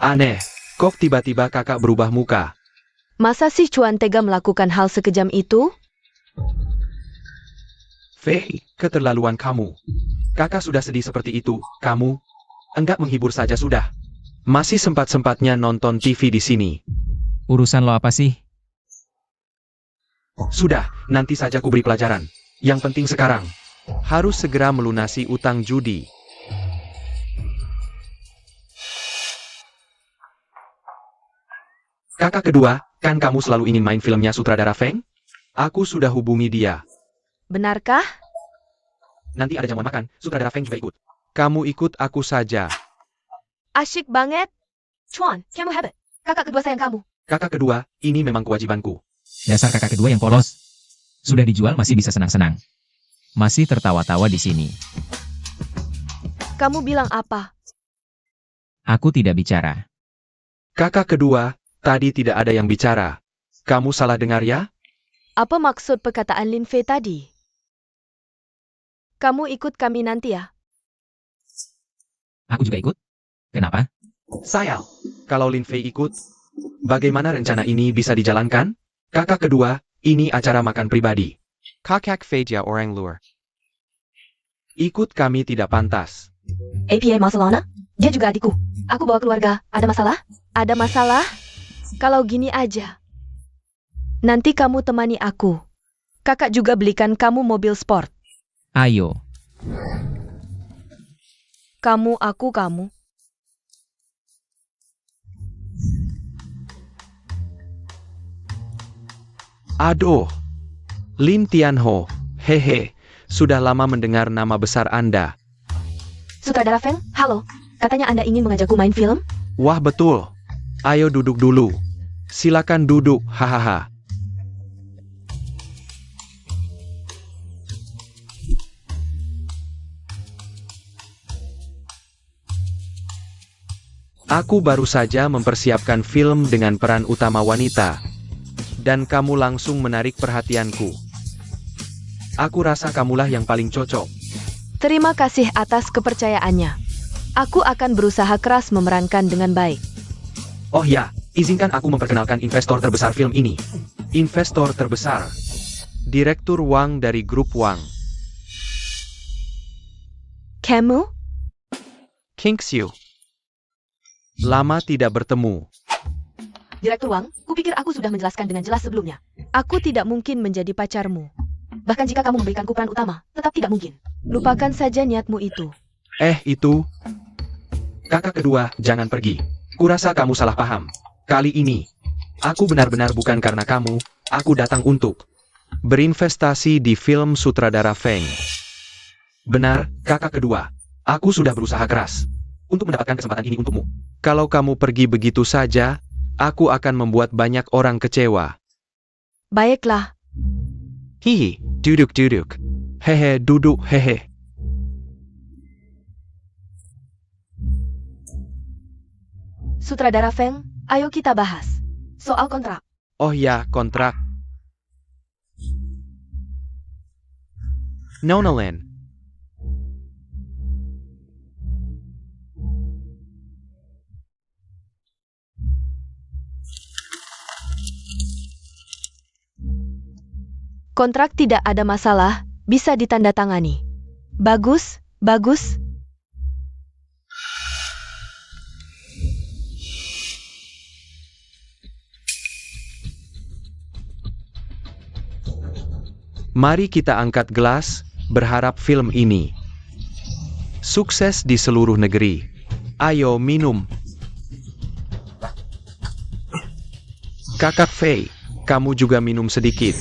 Aneh, kok tiba-tiba kakak berubah muka? Masa sih Chuan tega melakukan hal sekejam itu? Fei, keterlaluan kamu. Kakak sudah sedih seperti itu, kamu enggak menghibur saja sudah. Masih sempat-sempatnya nonton TV di sini. Urusan lo apa sih? Sudah, nanti saja ku beri pelajaran. Yang penting sekarang, harus segera melunasi utang judi. Kakak kedua, kan kamu selalu ingin main filmnya sutradara Feng? Aku sudah hubungi dia. Benarkah? Nanti ada jamuan makan, sutradara Feng juga ikut. Kamu ikut aku saja. Asyik banget. Chuan, kamu hebat. Kakak kedua sayang kamu. Kakak kedua, ini memang kewajibanku. Dasar kakak kedua yang polos. Sudah dijual masih bisa senang-senang. Masih tertawa-tawa di sini. Kamu bilang apa? Aku tidak bicara. Kakak kedua, tadi tidak ada yang bicara. Kamu salah dengar ya? Apa maksud perkataan Lin Fei tadi? Kamu ikut kami nanti ya? Aku juga ikut. Kenapa? Sayang, kalau Lin Fei ikut, bagaimana rencana ini bisa dijalankan? Kakak kedua, ini acara makan pribadi. Kakak Feja orang luar. Ikut kami tidak pantas. APA Barcelona? Dia juga adikku. Aku bawa keluarga. Ada masalah? Ada masalah? Kalau gini aja. Nanti kamu temani aku. Kakak juga belikan kamu mobil sport. Ayo. Kamu, aku, kamu. Aduh, Lin Tianho, hehe, sudah lama mendengar nama besar Anda. Sutradara Feng, halo. Katanya Anda ingin mengajakku main film? Wah betul. Ayo duduk dulu. Silakan duduk, hahaha. Aku baru saja mempersiapkan film dengan peran utama wanita. Dan kamu langsung menarik perhatianku. Aku rasa kamulah yang paling cocok. Terima kasih atas kepercayaannya. Aku akan berusaha keras memerankan dengan baik. Oh ya, izinkan aku memperkenalkan investor terbesar film ini. Investor terbesar. Direktur Wang dari grup Wang. Kamu? King Xiu. Lama tidak bertemu. Direktur Wang, kupikir aku sudah menjelaskan dengan jelas sebelumnya. Aku tidak mungkin menjadi pacarmu. Bahkan jika kamu memberikanku peran utama, tetap tidak mungkin. Lupakan saja niatmu itu. Itu. Kakak kedua, jangan pergi. Kurasa kamu salah paham. Kali ini, aku benar-benar bukan karena kamu, aku datang untuk berinvestasi di film sutradara Feng. Benar, kakak kedua. Aku sudah berusaha keras untuk mendapatkan kesempatan ini untukmu. Kalau kamu pergi begitu saja, aku akan membuat banyak orang kecewa. Baiklah. Hihi, duduk. Hehe, duduk, hehe. Sutradara Feng, ayo kita bahas. Soal kontrak. Oh ya, kontrak. Nonalan. Kontrak tidak ada masalah, bisa ditandatangani. Bagus, bagus. Mari kita angkat gelas, berharap film ini sukses di seluruh negeri. Ayo minum. Kakak Fei, kamu juga minum sedikit.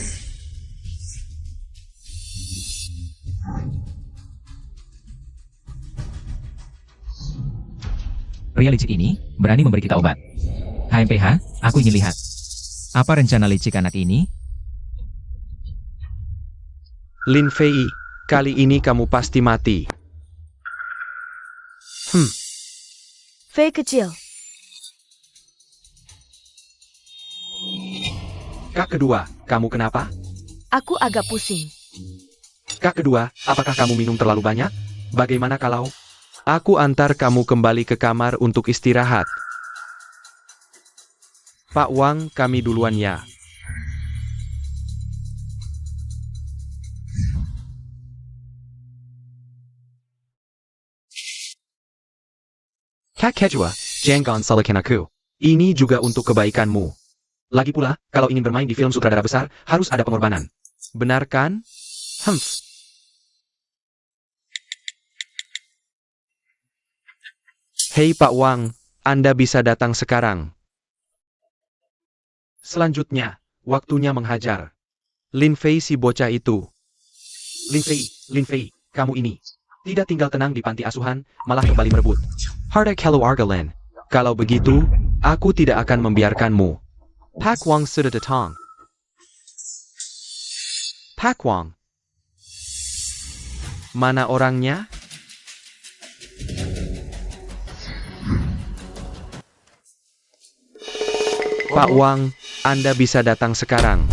Pria licik ini berani memberi kita obat. HMPH, aku ingin lihat. Apa rencana licik anak ini? Lin Fei, kali ini kamu pasti mati. Fei kecil. Kak kedua, kamu kenapa? Aku agak pusing. Kak kedua, apakah kamu minum terlalu banyak? Bagaimana kalau aku antar kamu kembali ke kamar untuk istirahat? Pak Wang, kami duluan ya. Kak kedua, jangan salahkan aku. Ini juga untuk kebaikanmu. Lagi pula, kalau ingin bermain di film sutradara besar, harus ada pengorbanan. Benar kan? Hei Pak Wang, Anda bisa datang sekarang. Selanjutnya, waktunya menghajar. Lin Fei si bocah itu. Lin Fei, kamu ini. Tidak tinggal tenang di panti asuhan, malah kembali merebut harta keluarga Lin. Kalau begitu, aku tidak akan membiarkanmu. Pak Wang sudah datang. Pak Wang. Mana orangnya? Pak Wang, Anda bisa datang sekarang.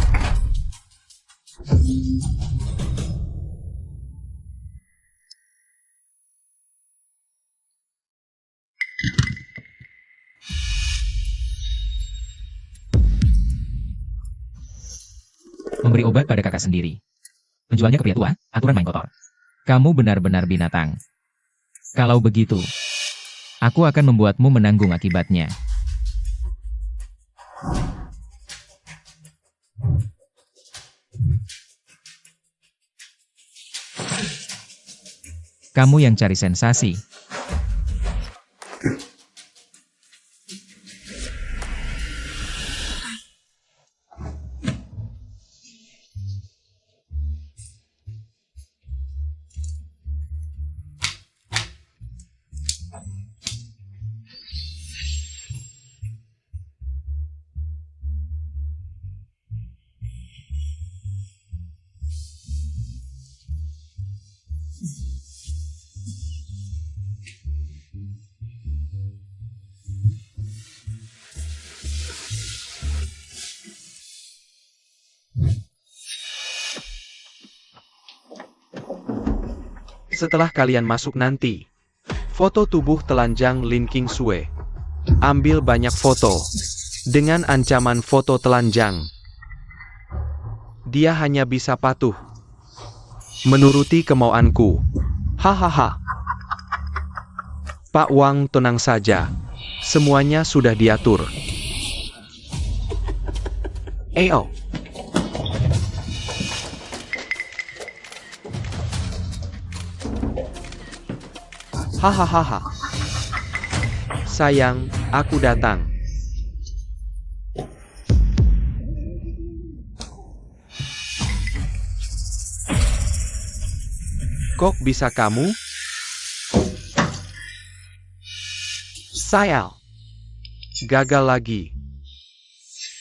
Memberi obat pada kakak sendiri. Menjualnya ke pria tua, aturan main kotor. Kamu benar-benar binatang. Kalau begitu, aku akan membuatmu menanggung akibatnya. Kamu yang cari sensasi. Setelah kalian masuk nanti, foto tubuh telanjang Lin King Sue. Ambil banyak foto. Dengan ancaman foto telanjang. Dia hanya bisa patuh. Menuruti kemauanku. Hahaha. Pak Wang, tenang saja. Semuanya sudah diatur. Ayo. Hahaha. Sayang, aku datang. Kok bisa kamu? Sayang. Gagal lagi.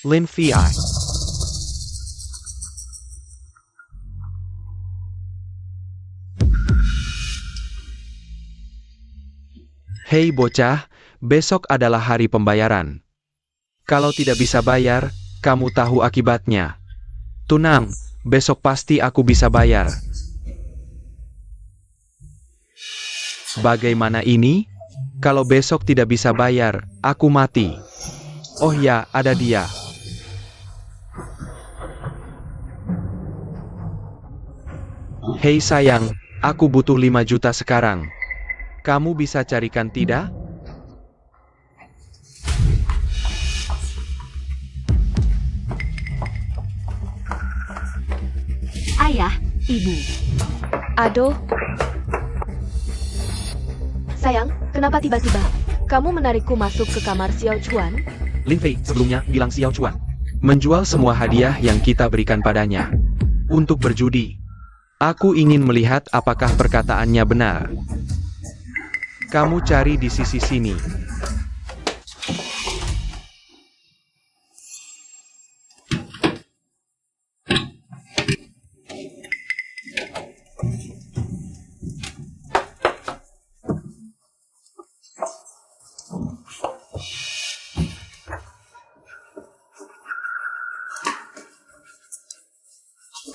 Lin Fei. Hei bocah, besok adalah hari pembayaran. Kalau tidak bisa bayar, kamu tahu akibatnya. Tenang, besok pasti aku bisa bayar. Bagaimana ini? Kalau besok tidak bisa bayar, aku mati. Oh ya, ada dia. Hei sayang, aku butuh 5 juta sekarang. Kamu bisa carikan tidak? Ayah, Ibu. Aduh. Sayang, kenapa tiba-tiba kamu menarikku masuk ke kamar Xiao Chuan? Lin Fei sebelumnya bilang Xiao Chuan menjual semua hadiah yang kita berikan padanya untuk berjudi. Aku ingin melihat apakah perkataannya benar. Kamu cari di sisi sini.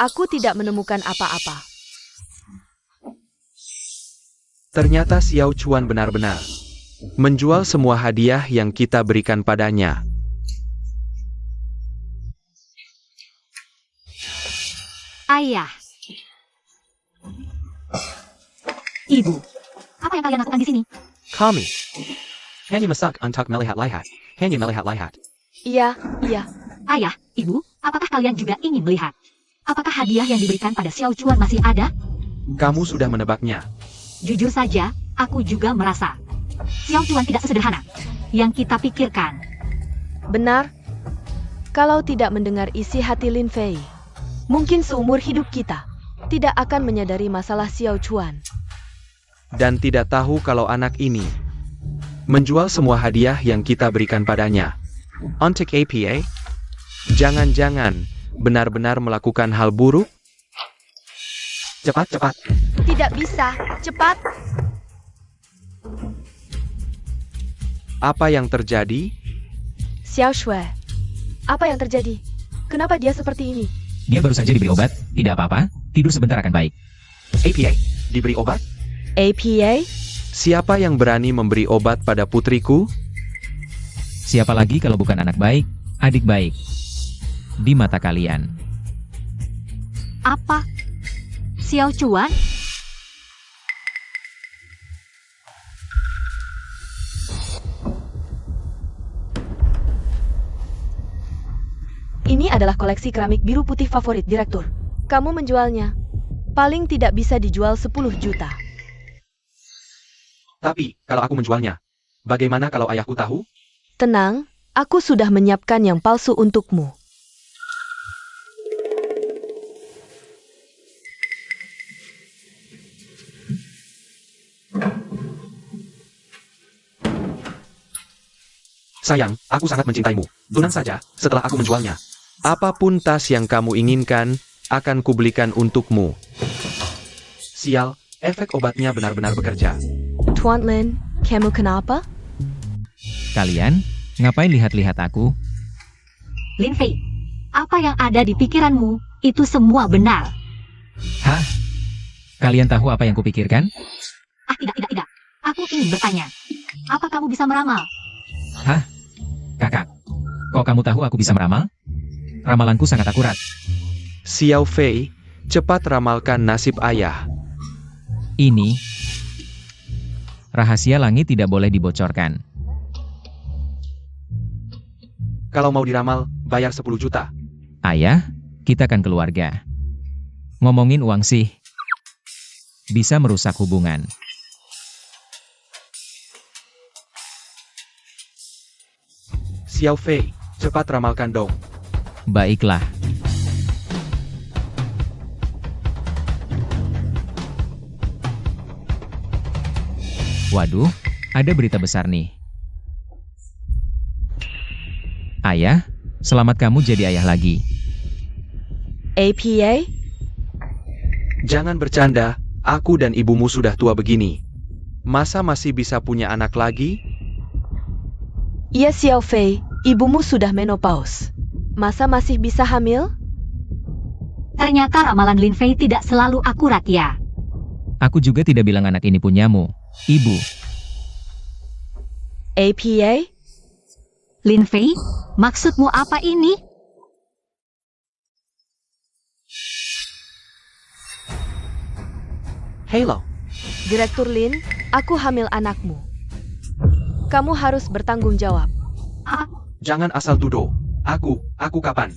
Aku tidak menemukan apa-apa. Ternyata Xiao Chuan benar-benar menjual semua hadiah yang kita berikan padanya. Ayah. Ibu. Apa yang kalian lakukan di sini? Kami. Hanya masak untuk melihat lihat. Hanya melihat lihat. Iya. Ayah, ibu, apakah kalian juga ingin melihat? Apakah hadiah yang diberikan pada Xiao Chuan masih ada? Kamu sudah menebaknya. Jujur saja, aku juga merasa. Xiao Chuan tidak sesederhana yang kita pikirkan. Benar. Kalau tidak mendengar isi hati Lin Fei, mungkin seumur hidup kita tidak akan menyadari masalah Xiao Chuan. Dan tidak tahu kalau anak ini menjual semua hadiah yang kita berikan padanya. Untuk APA, jangan-jangan benar-benar melakukan hal buruk? Cepat. Tidak bisa. Cepat. Apa yang terjadi? Xiao Shui, apa yang terjadi? Kenapa dia seperti ini? Dia baru saja diberi obat, tidak apa-apa, tidur sebentar akan baik. APA, diberi obat? APA? Siapa yang berani memberi obat pada putriku? Siapa lagi kalau bukan anak baik, adik baik? Di mata kalian. Apa? Xiao Chuan? Ini adalah koleksi keramik biru putih favorit direktur. Kamu menjualnya. Paling tidak bisa dijual 10 juta. Tapi, kalau aku menjualnya, bagaimana kalau ayahku tahu? Tenang, aku sudah menyiapkan yang palsu untukmu. Sayang, aku sangat mencintaimu. Tunang saja, setelah aku menjualnya. Apapun tas yang kamu inginkan, akan kubelikan untukmu. Sial, efek obatnya benar-benar bekerja. Tuan Lin, kamu kenapa? Kalian, ngapain lihat-lihat aku? Lin Fei, apa yang ada di pikiranmu, itu semua benar. Hah? Kalian tahu apa yang kupikirkan? Tidak. Aku ingin bertanya. Apa kamu bisa meramal? Hah? Kakak, kok kamu tahu aku bisa meramal? Ramalanku sangat akurat. Xiao Fei, cepat ramalkan nasib ayah. Ini rahasia langit tidak boleh dibocorkan. Kalau mau diramal, bayar 10 juta. Ayah, kita kan keluarga. Ngomongin uang sih bisa merusak hubungan. Xiao Fei, cepat ramalkan dong. Baiklah. Waduh, ada berita besar nih. Ayah, selamat kamu jadi ayah lagi. APA? Jangan bercanda, aku dan ibumu sudah tua begini. Masa masih bisa punya anak lagi? Iya Xiao Fei, ibumu sudah menopause. Masa masih bisa hamil? Ternyata ramalan Lin Fei tidak selalu akurat ya. Aku juga tidak bilang anak ini punyamu, Ibu. APA? Lin Fei, maksudmu apa ini? Halo. Direktur Lin, aku hamil anakmu. Kamu harus bertanggung jawab. Jangan asal tuduh. Aku kapan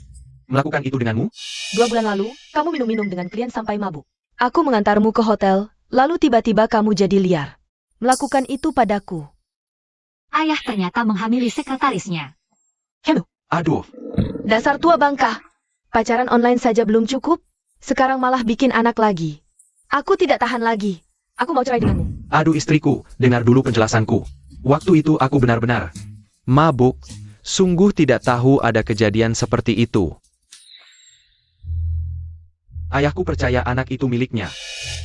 melakukan itu denganmu? 2 bulan lalu, kamu minum-minum dengan klien sampai mabuk. Aku mengantarmu ke hotel, lalu tiba-tiba kamu jadi liar. Melakukan itu padaku. Ayah ternyata menghamili sekretarisnya. Aduh, Dasar tua bangka. Pacaran online saja belum cukup, sekarang malah bikin anak lagi. Aku tidak tahan lagi. Aku mau cerai denganmu. aduh istriku, dengar dulu penjelasanku. Waktu itu aku benar-benar mabuk. Sungguh tidak tahu ada kejadian seperti itu. Ayahku percaya anak itu miliknya.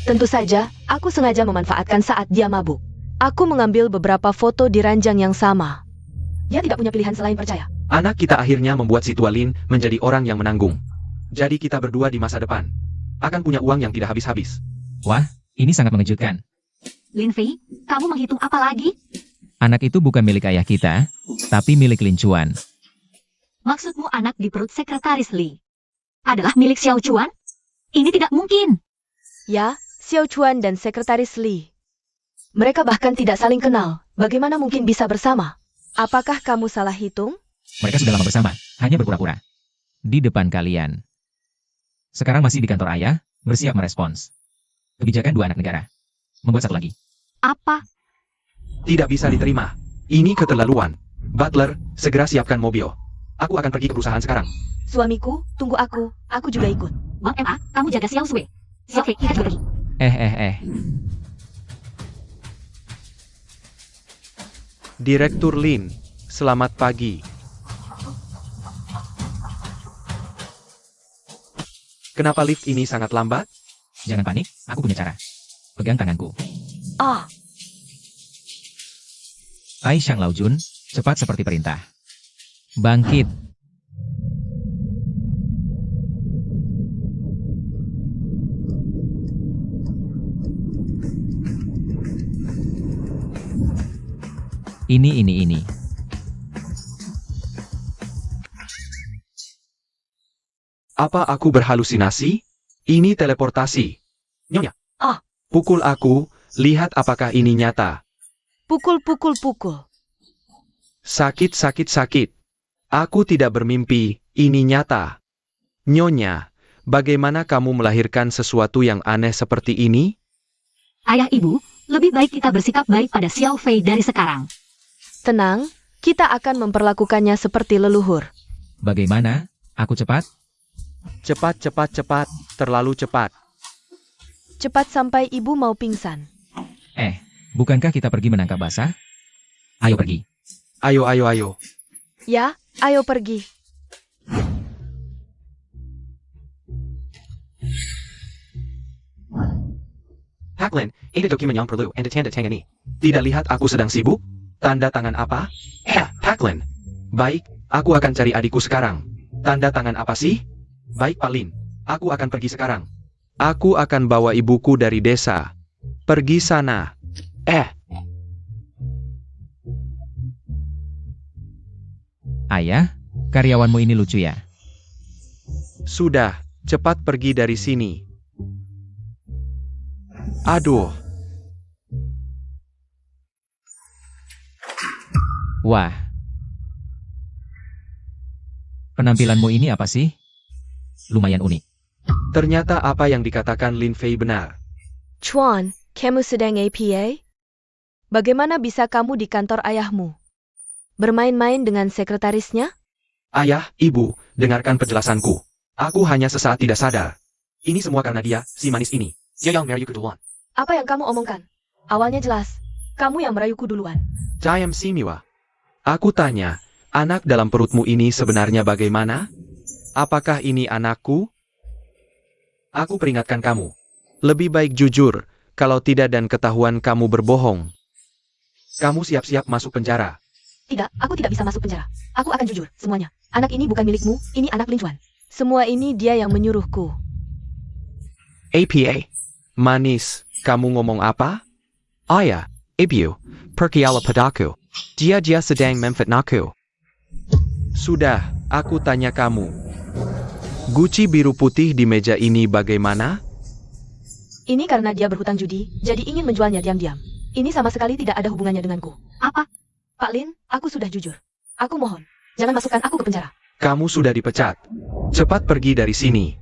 Tentu saja, aku sengaja memanfaatkan saat dia mabuk. Aku mengambil beberapa foto di ranjang yang sama. Dia tidak punya pilihan selain percaya. Anak kita akhirnya membuat si Tua Lin menjadi orang yang menanggung. Jadi kita berdua di masa depan akan punya uang yang tidak habis-habis. Wah, ini sangat mengejutkan. Lin Fei, kamu menghitung apa lagi? Anak itu bukan milik ayah kita, tapi milik Lin Chuan. Maksudmu anak di perut sekretaris Li adalah milik Xiao Chuan? Ini tidak mungkin. Ya, Xiao Chuan dan sekretaris Li. Mereka bahkan tidak saling kenal. Bagaimana mungkin bisa bersama? Apakah kamu salah hitung? Mereka sudah lama bersama, hanya berpura-pura. Di depan kalian. Sekarang masih di kantor ayah, bersiap merespons. Kebijakan dua anak negara. Membuat satu lagi. Apa? Tidak bisa diterima. Ini keterlaluan. Butler, segera siapkan mobil. Aku akan pergi ke perusahaan sekarang. Suamiku, tunggu aku. Aku juga ikut. Wang Ma, kamu jaga Xiao Sui. Xiao Fei, kita juga pergi. Direktur Lin, selamat pagi. Kenapa lift ini sangat lambat? Jangan panik, aku punya cara. Pegang tanganku. Ah, Ai Shang Lao Jun, cepat seperti perintah. Bangkit. Ini. Apa aku berhalusinasi? Ini teleportasi. Nyonya. Ah. Pukul aku, lihat apakah ini nyata. pukul. Sakit. Aku tidak bermimpi, ini nyata. Nyonya, bagaimana kamu melahirkan sesuatu yang aneh seperti ini? Ayah ibu, lebih baik kita bersikap baik pada Xiao Fei dari sekarang. Tenang, kita akan memperlakukannya seperti leluhur. Bagaimana? Aku cepat? Cepat, terlalu cepat. Cepat sampai ibu mau pingsan. Bukankah kita pergi menangkap basah? Ayo pergi. Ayo. Ya, ayo pergi. Haklin, ini dokumen yang perlu Anda tanda tangani. Tidak lihat aku sedang sibuk? Tanda tangan apa? Haklin. Baik, aku akan cari adikku sekarang. Tanda tangan apa sih? Baik Pak Lin, aku akan pergi sekarang. Aku akan bawa ibuku dari desa. Pergi sana. Ayah, karyawanmu ini lucu ya. Sudah, cepat pergi dari sini. Aduh. Wah. Penampilanmu ini apa sih? Lumayan unik. Ternyata apa yang dikatakan Lin Fei benar. Chuan, kamu sedang APA? Bagaimana bisa kamu di kantor ayahmu? Bermain-main dengan sekretarisnya? Ayah, ibu, dengarkan penjelasanku. Aku hanya sesaat tidak sadar. Ini semua karena dia, si manis ini. Dia yang merayuku duluan. Apa yang kamu omongkan? Awalnya jelas, kamu yang merayuku duluan. Jayam Simiwa. Aku tanya, anak dalam perutmu ini sebenarnya bagaimana? Apakah ini anakku? Aku peringatkan kamu. Lebih baik jujur, kalau tidak dan ketahuan kamu berbohong. Kamu siap-siap masuk penjara. Tidak, aku tidak bisa masuk penjara. Aku akan jujur, semuanya. Anak ini bukan milikmu, ini anak Lin Chuan. Semua ini dia yang menyuruhku. APA. Manis, kamu ngomong apa? Ayah, ibu, pergilah padaku. Dia sedang memfitnahku. Sudah, aku tanya kamu. Guci biru putih di meja ini bagaimana? Ini karena dia berhutang judi, jadi ingin menjualnya diam-diam. Ini sama sekali tidak ada hubungannya denganku. Apa? Pak Lin, aku sudah jujur. Aku mohon, jangan masukkan aku ke penjara. Kamu sudah dipecat. Cepat pergi dari sini.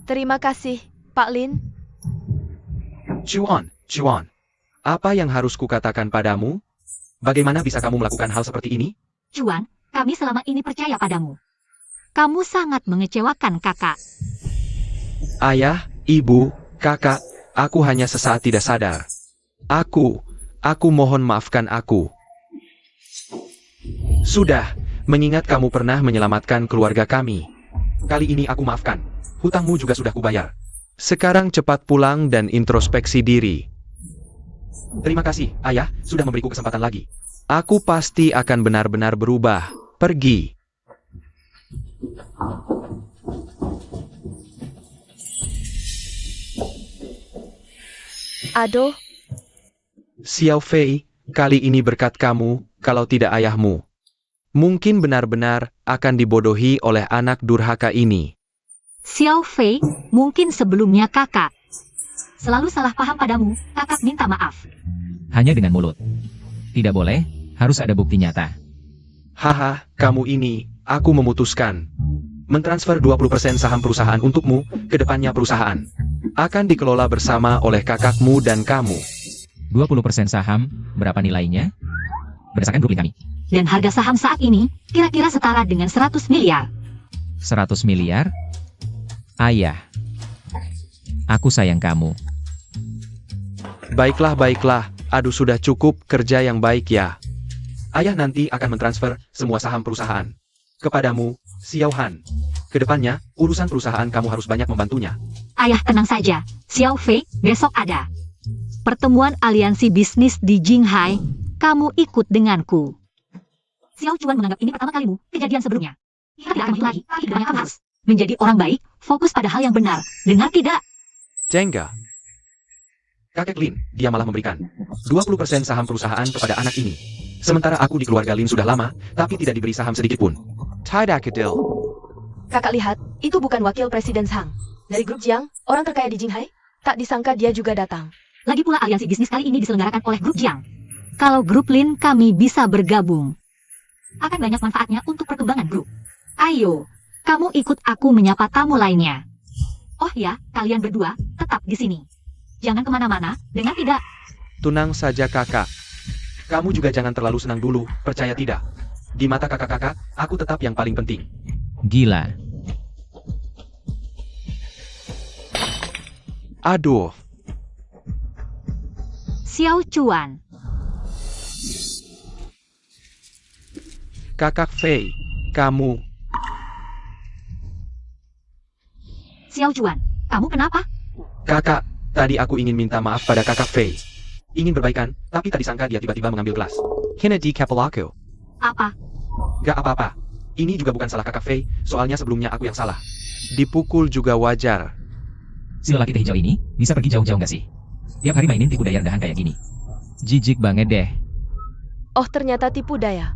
Terima kasih, Pak Lin. Chuan. Apa yang harus kukatakan padamu? Bagaimana bisa kamu melakukan hal seperti ini? Chuan, kami selama ini percaya padamu. Kamu sangat mengecewakan kakak. Ayah, ibu, kakak, aku hanya sesaat tidak sadar. Aku mohon maafkan aku. Sudah, mengingat kamu pernah menyelamatkan keluarga kami. Kali ini aku maafkan. Hutangmu juga sudah kubayar. Sekarang cepat pulang dan introspeksi diri. Terima kasih, ayah, sudah memberiku kesempatan lagi. Aku pasti akan benar-benar berubah. Pergi. Aduh, Xiao Fei, kali ini berkat kamu, kalau tidak ayahmu. Mungkin benar-benar akan dibodohi oleh anak durhaka ini. Xiao Fei, mungkin sebelumnya kakak selalu salah paham padamu, kakak minta maaf. Hanya dengan mulut. Tidak boleh, harus ada bukti nyata. Haha, kamu ini, aku memutuskan. Mentransfer 20% saham perusahaan untukmu, ke depannya perusahaan akan dikelola bersama oleh kakakmu dan kamu. 20% saham, berapa nilainya? Berdasarkan grup link kami. Dan harga saham saat ini, kira-kira setara dengan 100 miliar. 100 miliar? Ayah. Aku sayang kamu. Baiklah, baiklah. Aduh, sudah cukup kerja yang baik ya. Ayah nanti akan mentransfer semua saham perusahaan kepadamu, Xiao Han. Kedepannya, urusan perusahaan kamu harus banyak membantunya. Ayah tenang saja, Xiao Fei, besok ada pertemuan aliansi bisnis di Jinghai. Kamu ikut denganku. Xiao Chuan menganggap ini pertama kalimu, kejadian sebelumnya. Kita tidak akan begitu lagi, tapi kedepannya kamu harus menjadi orang baik, fokus pada hal yang benar. Dengar tidak? Jengga. Kakek Lin, dia malah memberikan 20% saham perusahaan kepada anak ini. Sementara aku di keluarga Lin sudah lama, tapi tidak diberi saham sedikit pun. Tidak adil. kakak lihat, itu bukan wakil Presiden Zhang. Dari grup Jiang, orang terkaya di Jinghai. Tak disangka dia juga datang. Lagi pula aliansi bisnis kali ini diselenggarakan oleh grup Jiang. Kalau grup Lin kami bisa bergabung, akan banyak manfaatnya untuk perkembangan grup. Ayo, kamu ikut aku menyapa tamu lainnya. Oh ya, kalian berdua tetap di sini. Jangan kemana-mana, dengar tidak? Tenang saja kakak. Kamu juga jangan terlalu senang dulu, percaya tidak? Di mata kakak-kakak, aku tetap yang paling penting. Gila. Aduh, Xiao Chuan, kakak Fei, kamu. Xiao Chuan, kamu kenapa? Kakak, tadi aku ingin minta maaf pada kakak Fei. Ingin berbaikan, tapi tak disangka dia tiba-tiba mengambil gelas. Hina di kapelaku. Apa? Gak apa-apa. Ini juga bukan salah kakak Fei, soalnya sebelumnya aku yang salah. Dipukul juga wajar. Si lelaki teh hijau ini, bisa pergi jauh-jauh nggak sih? Tiap hari mainin tipu daya rendahan kayak gini. Jijik banget deh. Oh, ternyata tipu daya.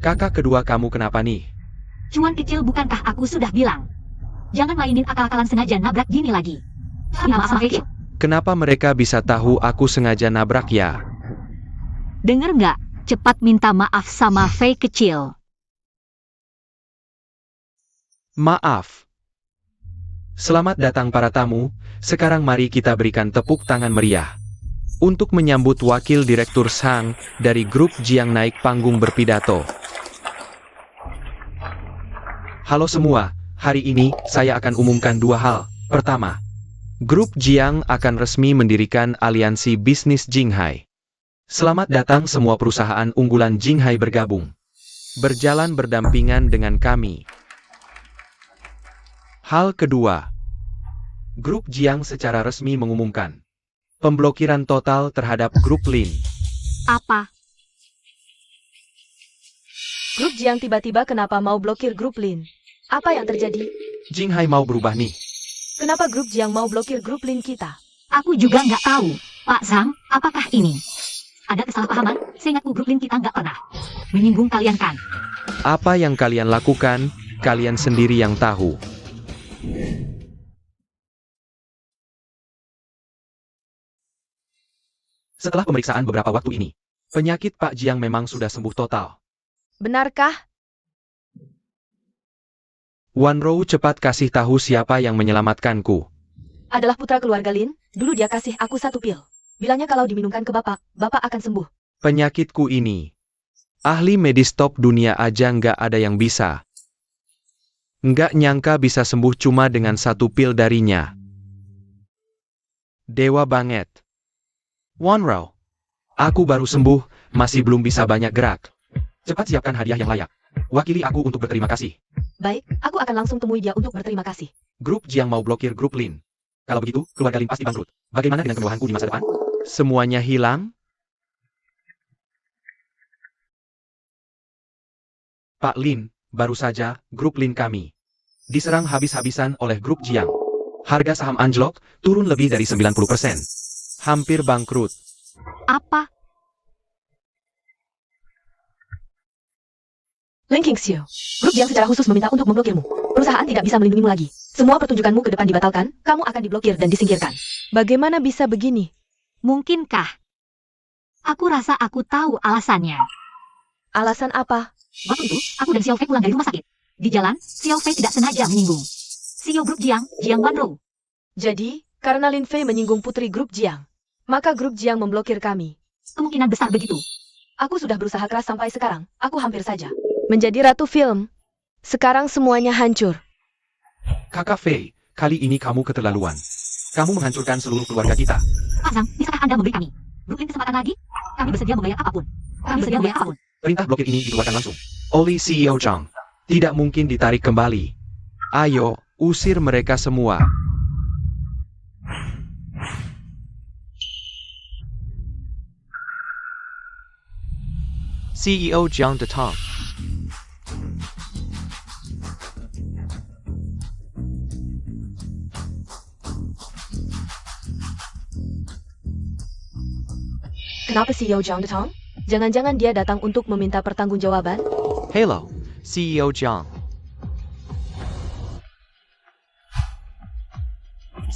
Kakak kedua kamu kenapa nih? Cuan kecil, bukankah aku sudah bilang? Jangan mainin akal-akalan sengaja nabrak gini lagi. Maaf, kecil. Kenapa mereka bisa tahu aku sengaja nabrak ya? Dengar nggak? Cepat minta maaf sama Fei kecil. Maaf. Selamat datang para tamu, sekarang mari kita berikan tepuk tangan meriah. Untuk menyambut Wakil Direktur Zhang dari grup Jiang naik panggung berpidato. Halo semua, hari ini saya akan umumkan dua hal. Pertama, grup Jiang akan resmi mendirikan aliansi bisnis Jinghai. Selamat datang semua perusahaan unggulan Jinghai bergabung. Berjalan berdampingan dengan kami. Hal kedua, grup Jiang secara resmi mengumumkan pemblokiran total terhadap grup Lin. Apa? Grup Jiang tiba-tiba kenapa mau blokir grup Lin? Apa yang terjadi? Jinghai mau berubah nih. Kenapa grup Jiang mau blokir grup Lin kita? Aku juga nggak tahu. Pak Zhang, apakah ini? Ada kesalahpahaman? Seingatku grup Lin kita nggak pernah menyinggung kalian kan? Apa yang kalian lakukan, kalian sendiri yang tahu. Setelah pemeriksaan beberapa waktu ini, penyakit Pak Jiang memang sudah sembuh total. Benarkah? Wan Rou cepat kasih tahu siapa yang menyelamatkanku. Adalah putra keluarga Lin. Dulu dia kasih aku 1 pil. Bilangnya kalau diminumkan ke bapak, bapak akan sembuh. Penyakitku ini. Ahli medis top dunia aja nggak ada yang bisa. Nggak nyangka bisa sembuh cuma dengan 1 pil darinya. Dewa banget. Wan Rou. Aku baru sembuh, masih belum bisa banyak gerak. Cepat siapkan hadiah yang layak. Wakili aku untuk berterima kasih. Baik, aku akan langsung temui dia untuk berterima kasih. Grup Jiang mau blokir grup Lin. Kalau begitu, keluarga Lin pasti bangkrut. Bagaimana dengan kemewahanku di masa depan? Semuanya hilang? Pak Lin, baru saja, grup Lin kami diserang habis-habisan oleh grup Jiang. Harga saham anjlok, turun lebih dari 90%. Hampir bangkrut. Apa? Lin Qingsio, grup Jiang secara khusus meminta untuk memblokirmu. Perusahaan tidak bisa melindungimu lagi. Semua pertunjukanmu ke depan dibatalkan, kamu akan diblokir dan disingkirkan. Bagaimana bisa begini? Mungkinkah? Aku rasa aku tahu alasannya. Alasan apa? Waktu itu, aku dan Xiao Fei pulang dari rumah sakit. Di jalan, Xiao Fei tidak sengaja menyinggung CEO grup Jiang, Jiang Wanrou. Jadi, karena Lin Fei menyinggung putri grup Jiang, maka grup Jiang memblokir kami. Kemungkinan besar begitu. Aku sudah berusaha keras sampai sekarang, aku hampir saja menjadi ratu film. Sekarang semuanya hancur. Kakak Fei, kali ini kamu keterlaluan. Kamu menghancurkan seluruh keluarga kita. Pak Zhang, bisakah Anda memberi kami Brooklyn kesempatan lagi? Kami bersedia membayar apapun. Kami bersedia membayar apapun. Perintah blokir ini dikeluarkan langsung oleh CEO Zhang. Tidak mungkin ditarik kembali. Ayo, usir mereka semua. CEO Jiang Datang. Kenapa CEO Zhang datang? Jangan-jangan dia datang untuk meminta pertanggungjawaban? Hello, CEO Jiang.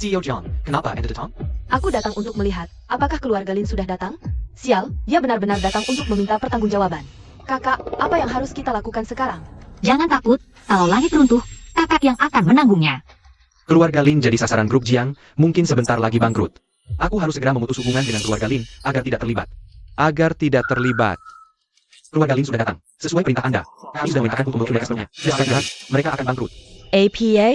CEO Zhang, kenapa Anda datang? Aku datang untuk melihat, apakah keluarga Lin sudah datang? Sial, dia benar-benar datang untuk meminta pertanggungjawaban. Kakak, apa yang harus kita lakukan sekarang? Jangan takut, kalau langit runtuh, kakak yang akan menanggungnya. Keluarga Lin jadi sasaran grup Jiang, mungkin sebentar lagi bangkrut. Aku harus segera memutus hubungan dengan keluarga Lin agar tidak terlibat. Agar tidak terlibat. Keluarga Lin sudah datang. Sesuai perintah Anda. Kami sudah memintakan untuk memblokir mereka semuanya. Jika jelas, mereka akan bangkrut. APA?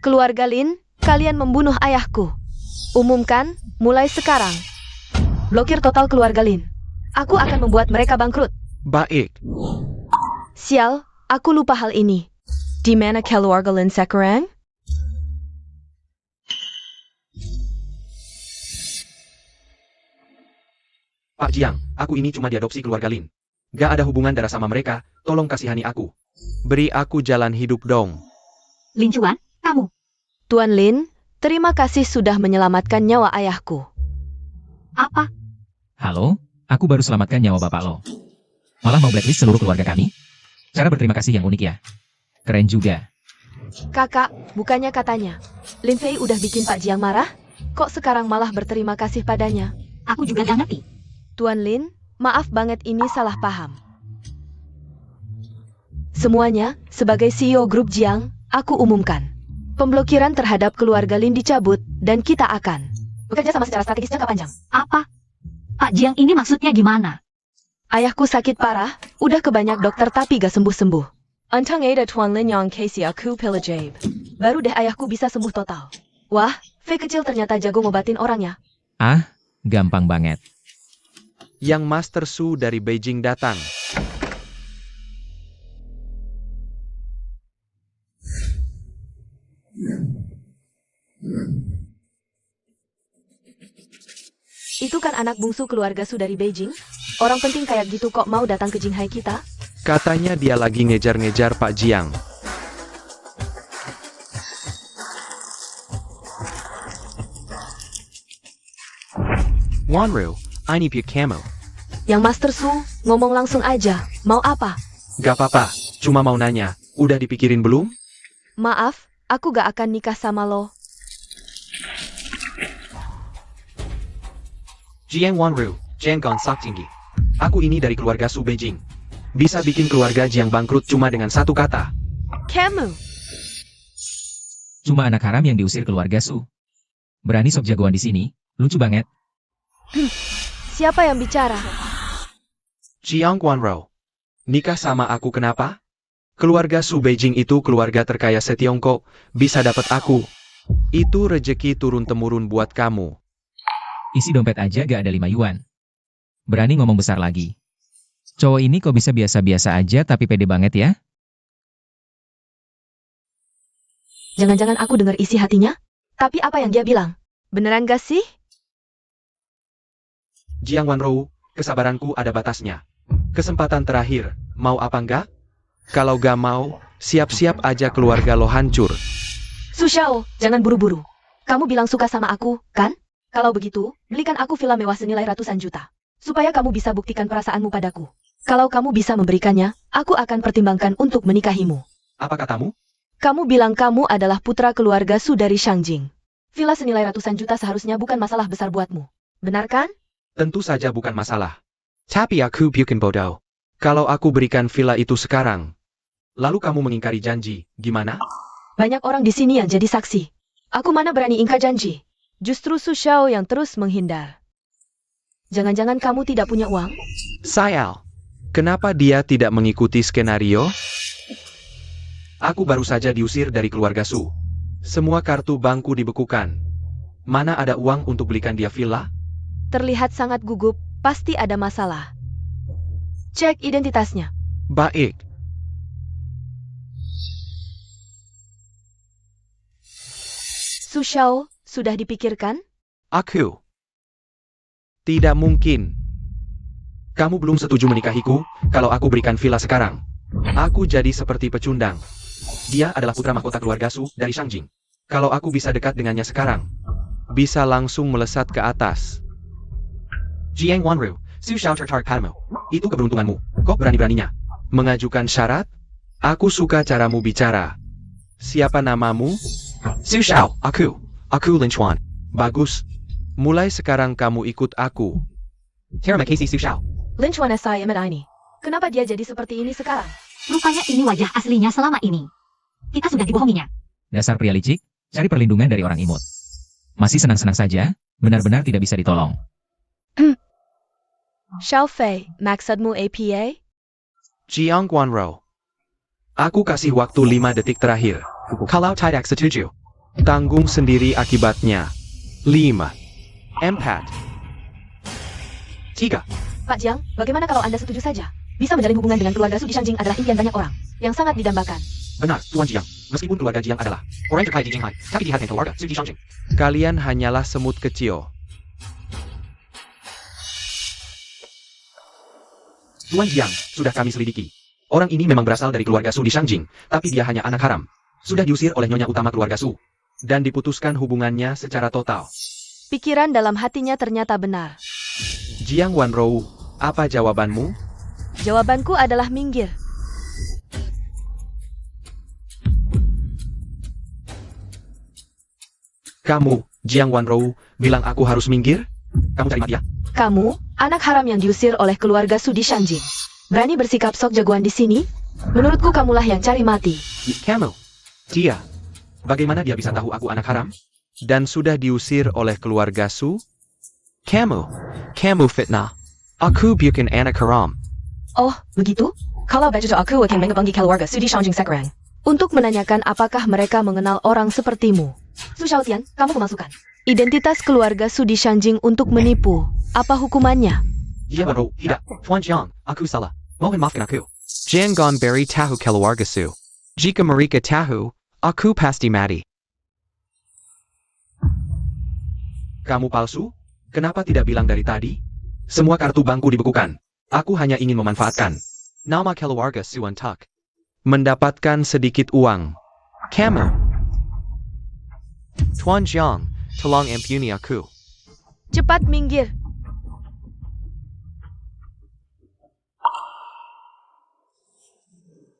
Keluarga Lin, kalian membunuh ayahku. Umumkan, mulai sekarang. Blokir total keluarga Lin. Aku akan membuat mereka bangkrut. Baik. Sial, aku lupa hal ini. Di mana keluarga Lin sekarang? Pak Jiang, aku ini cuma diadopsi keluarga Lin. Gak ada hubungan darah sama mereka, tolong kasihani aku. Beri aku jalan hidup dong. Lin Chuan, kamu. Tuan Lin, terima kasih sudah menyelamatkan nyawa ayahku. Apa? Halo, aku baru selamatkan nyawa bapak lo. Malah mau blacklist seluruh keluarga kami? Cara berterima kasih yang unik ya. Keren juga. Kakak, bukannya katanya, Lin Fei udah bikin Pak Jiang marah? Kok sekarang malah berterima kasih padanya? Aku juga gak ngerti. Tuan Lin, maaf banget ini salah paham. Semuanya, sebagai CEO grup Jiang, aku umumkan. Pemblokiran terhadap keluarga Lin dicabut, dan kita akan bekerja sama secara strategis jangka panjang. Apa? Pak Jiang ini maksudnya gimana? Ayahku sakit parah, udah ke banyak dokter tapi gak sembuh-sembuh. Untung ada Tuan Lin yang kasih aku pil ajaib. Baru deh ayahku bisa sembuh total. Wah, Fei kecil ternyata jago ngobatin orangnya. Ah, gampang banget. Yang Master Su dari Beijing datang. Itu kan anak bungsu keluarga Su dari Beijing? Orang penting kayak gitu kok mau datang ke Jinghai kita? Katanya dia lagi ngejar-ngejar Pak Jiang. Wanru, I need your camo. Yang Master Su, ngomong langsung aja, mau apa? Gak apa-apa, cuma mau nanya, udah dipikirin belum? Maaf, aku gak akan nikah sama lo. Jiang Wanru, Jiang Gonsak tinggi. Aku ini dari keluarga Su Beijing. Bisa bikin keluarga Jiang bangkrut cuma dengan satu kata. Kamu, Cuma anak haram yang diusir keluarga Su. Berani sok jagoan di sini, lucu banget. siapa yang bicara? Jiang Wanru, nikah sama aku kenapa? Keluarga Su Beijing itu keluarga terkaya se-Tiongkok, bisa dapat aku. Itu rejeki turun-temurun buat kamu. Isi dompet aja gak ada 5 yuan. Berani ngomong besar lagi. Cowok ini kok bisa biasa-biasa aja tapi pede banget ya? Jangan-jangan aku dengar isi hatinya? Tapi apa yang dia bilang? Beneran gak sih? Jiang Wanru, kesabaranku ada batasnya. Kesempatan terakhir, mau apa enggak? Kalau gak mau, siap-siap aja keluarga lo hancur. Su Xiao, jangan buru-buru. Kamu bilang suka sama aku, kan? Kalau begitu, belikan aku villa mewah senilai ratusan juta. Supaya kamu bisa buktikan perasaanmu padaku. Kalau kamu bisa memberikannya, aku akan pertimbangkan untuk menikahimu. Apa katamu? Kamu bilang kamu adalah putra keluarga Su dari Shangjing. Villa senilai ratusan juta seharusnya bukan masalah besar buatmu. Benar kan? Tentu saja bukan masalah. Tapi aku bukan bodoh. Kalau aku berikan villa itu sekarang, lalu kamu mengingkari janji, gimana? Banyak orang di sini yang jadi saksi. Aku mana berani ingkar janji. Justru Su Xiao yang terus menghindar. Jangan-jangan kamu tidak punya uang? Sayal, kenapa dia tidak mengikuti skenario? Aku baru saja diusir dari keluarga Su. Semua kartu bankku dibekukan. Mana ada uang untuk belikan dia villa? Terlihat sangat gugup, pasti ada masalah. Cek identitasnya. Baik, Su Xiao, sudah dipikirkan? aku. Tidak mungkin. Kamu belum setuju menikahiku, kalau aku berikan villa sekarang. Aku jadi seperti pecundang. Dia adalah putra mahkota keluarga Su dari Shangjing. Kalau aku bisa dekat dengannya sekarang, Bisa langsung melesat ke atas. Jiang Wanru, Su Xiao tertarik padamu. Itu keberuntunganmu. Kok berani-beraninya? Mengajukan syarat? Aku suka caramu bicara. Siapa namamu? Su Xiao, aku Lin Chuan. Bagus. Mulai sekarang kamu ikut aku. Terima kasih Su Xiao. Lin Chuan SI ini. Kenapa dia jadi seperti ini sekarang? Rupanya ini wajah aslinya selama ini. Kita sudah dibohonginya. Dasar pria licik, cari perlindungan dari orang imut. Masih senang-senang saja, benar-benar tidak bisa ditolong. Xiao Fei, maksudmu APA? Jiang Guanro. Aku kasih waktu 5 detik terakhir. Kalau tidak setuju, Tanggung sendiri akibatnya. 5. 4. 3. Pak Jiang, bagaimana kalau Anda setuju saja? Bisa menjalin hubungan dengan keluarga Su di Shangjing adalah impian banyak orang, yang sangat didambakan. Benar, Tuan Jiang. Meskipun keluarga Jiang adalah orang terkaya di Jinghai, tapi di hati keluarga Su di Shangjing. Kalian hanyalah semut kecil. Tuan Jiang, sudah kami selidiki. Orang ini memang berasal dari keluarga Su di Shangjing, tapi dia hanya anak haram. Sudah diusir oleh nyonya utama keluarga Su. Dan diputuskan hubungannya secara total. Pikiran dalam hatinya ternyata benar. Jiang Wanro, apa jawabanmu? Jawabanku adalah minggir. Kamu, Jiang Wanro, bilang aku harus minggir? Kamu cari mati ya? Kamu, anak haram yang diusir oleh keluarga Su di Shangjing. Berani bersikap sok jagoan di sini? Menurutku kamulah yang cari mati. Kamu. Dia. Bagaimana dia bisa tahu aku anak haram? Dan sudah diusir oleh keluarga Su? Kamu fitnah. Aku bukan anak haram. Oh, begitu? Kalau begitu aku akan menghubungi keluarga Su di Shangjing sekarang. Untuk menanyakan apakah mereka mengenal orang sepertimu. Su Xiaotian, kamu kemasukan. Identitas keluarga Su di Shangjing untuk menipu. Apa hukumannya? Jiang Wanro, tidak. Tuan Jiang, aku salah. Mohon maafkan aku. Jangan beri tahu keluarga Su. Jika mereka tahu, aku pasti mati. Kamu palsu? Kenapa tidak bilang dari tadi? Semua kartu bankku dibekukan. Aku hanya ingin memanfaatkan. Nama keluarga Su untuk mendapatkan sedikit uang. Kamu. Tuan Jiang, tolong ampuni aku. Cepat minggir.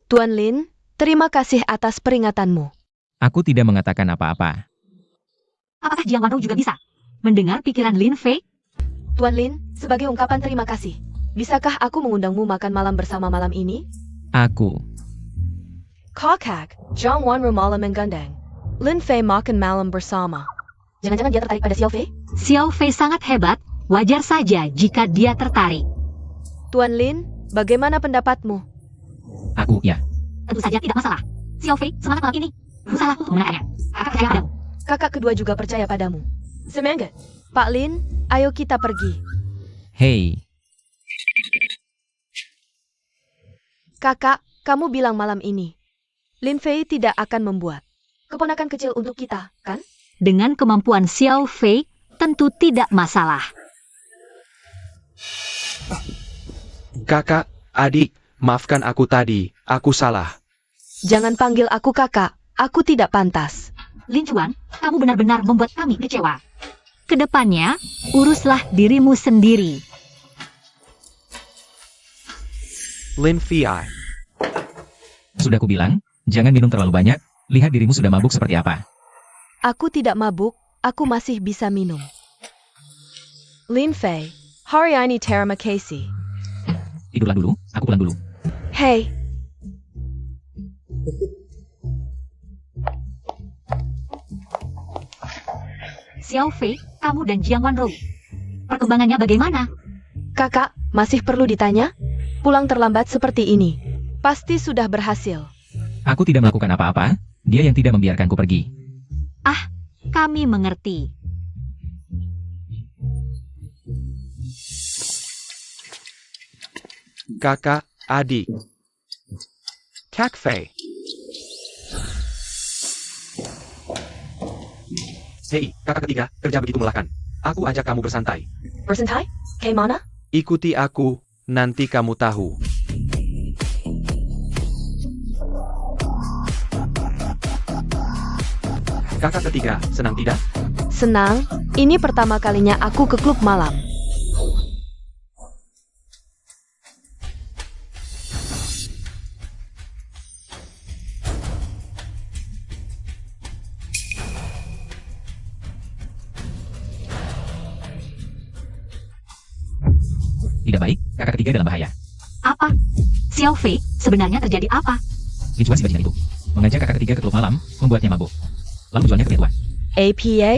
Tuan Lin, terima kasih atas peringatanmu. Aku tidak mengatakan apa-apa. Apakah Jiang Wanro juga bisa mendengar pikiran Lin Fei? Tuan Lin, sebagai ungkapan terima kasih, bisakah aku mengundangmu makan malam bersama malam ini? Aku. Kakak, Jiang Wanro malam menggandeng. Lin Fei makan malam bersama. Jangan-jangan dia tertarik pada Xiao Fei? Xiao Fei sangat hebat, wajar saja jika dia tertarik. Tuan Lin, bagaimana pendapatmu? Aku, ya. Tentu saja tidak masalah. Xiao Fei, semangat malam ini. Berusaha untuk memenangkannya. Kakak percaya padamu. Kakak kedua juga percaya padamu. Semangat. Pak Lin, ayo kita pergi. Hei, Kakak, kamu bilang malam ini. Lin Fei tidak akan membuat keponakan kecil untuk kita, kan? Dengan kemampuan Xiao Fei, tentu tidak masalah. Kakak, adik, maafkan aku tadi, aku salah. Jangan panggil aku kakak, aku tidak pantas. Lin Chuan, kamu benar-benar membuat kami kecewa. Kedepannya, uruslah dirimu sendiri. Lin Fei. Sudah kubilang, jangan minum terlalu banyak, lihat dirimu sudah mabuk seperti apa. Aku tidak mabuk, aku masih bisa minum. Lin Fei, hari ini terima kasih. Tidurlah dulu, aku pulang dulu. Hey, Xiao Fei, kamu dan Jiang Wanrou. Perkembangannya bagaimana? kakak, masih perlu ditanya? Pulang terlambat seperti ini. Pasti sudah berhasil. Aku tidak melakukan apa-apa, dia yang tidak membiarkanku pergi. Kami mengerti. Kakak, adik. Kak Fei. Hei, kakak ketiga, kerja begitu melelahkan. Aku ajak kamu bersantai. Bersantai? Kayak mana? Ikuti aku, nanti kamu tahu. Kakak ketiga, senang tidak? Senang, ini pertama kalinya aku ke klub malam. Tidak baik, kakak ketiga dalam bahaya. Apa? Xiao Fei, sebenarnya terjadi apa? Lin Chuan si bajingan itu, mengajak kakak ketiga ke klub malam, membuatnya mabuk. Lalu menjualnya ke pria tua. APA?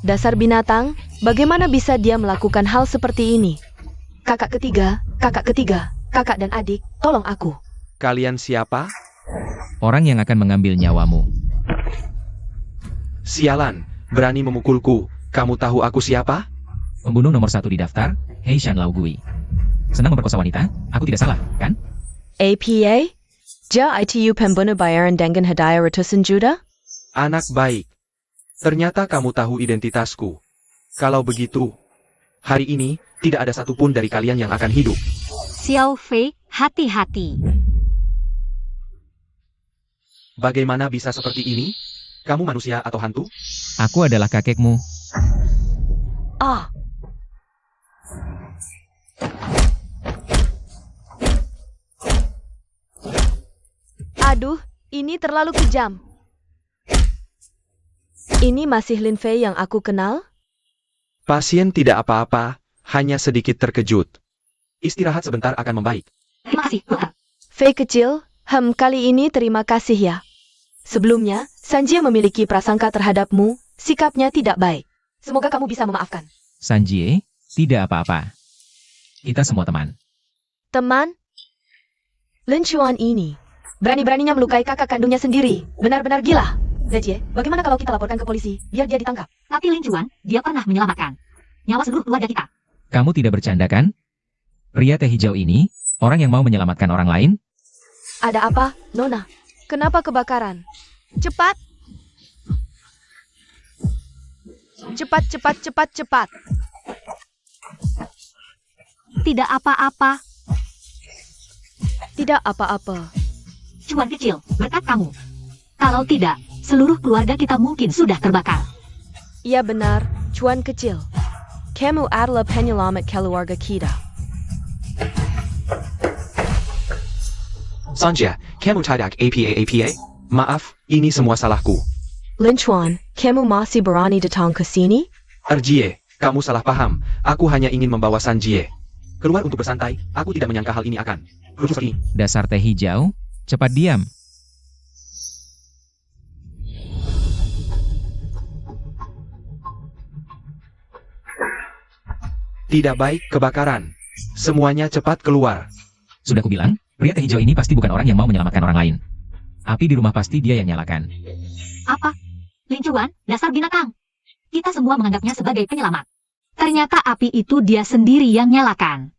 Dasar binatang, bagaimana bisa dia melakukan hal seperti ini? Kakak ketiga, kakak dan adik, tolong aku. Kalian siapa? Orang yang akan mengambil nyawamu. Sialan, berani memukulku. Kamu tahu aku siapa? Pembunuh nomor 1 di daftar, Hei Shan Lao Gui. Senang memperkosa wanita, aku tidak salah, kan? APA? Ja itu pembunuh bayaran dengan hadiah ratusan juta? Anak baik. Ternyata kamu tahu identitasku. Kalau begitu, hari ini tidak ada satupun dari kalian yang akan hidup. Xiao Fei, hati-hati. Bagaimana bisa seperti ini? Kamu manusia atau hantu? Aku adalah kakekmu. Ah, aduh, ini terlalu kejam. Ini masih Lin Fei yang aku kenal? Pasien tidak apa-apa, hanya sedikit terkejut. Istirahat sebentar akan membaik. Terima kasih, Tuhan. Fei kecil, kali ini terima kasih ya. Sebelumnya, Sanjie memiliki prasangka terhadapmu, sikapnya tidak baik. Semoga kamu bisa memaafkan. Sanjie, tidak apa-apa. Kita semua teman. Teman? Lin Chuan ini, berani-beraninya melukai kakak kandungnya sendiri. Benar-benar gila. Zejie, bagaimana kalau kita laporkan ke polisi, biar dia ditangkap? Tapi Lin Chuan, dia pernah menyelamatkan nyawa seluruh keluarga kita. Kamu tidak bercanda kan? Pria teh hijau ini, orang yang mau menyelamatkan orang lain? Ada apa, Nona? Kenapa kebakaran? Cepat! Cepat! Tidak apa-apa. Tidak apa-apa. Cuan kecil, berkat kamu. Kalau tidak, seluruh keluarga kita mungkin sudah terbakar. Iya benar, Cuan kecil. Kamu adalah penyelamat keluarga kita. Sanjia, kamu tidak APA? Maaf, ini semua salahku. Lin Chuan, kamu masih berani datang ke sini? Jie, kamu salah paham. Aku hanya ingin membawa Sanjie keluar untuk bersantai. Aku tidak menyangka hal ini akan lucu seperti ini. Dasar teh hijau, cepat diam. Tidak baik kebakaran. Semuanya cepat keluar. Sudah kubilang, pria teh hijau ini pasti bukan orang yang mau menyelamatkan orang lain. Api di rumah pasti dia yang nyalakan. Apa? Lin Chuan, dasar binatang. Kita semua menganggapnya sebagai penyelamat. Ternyata api itu dia sendiri yang nyalakan.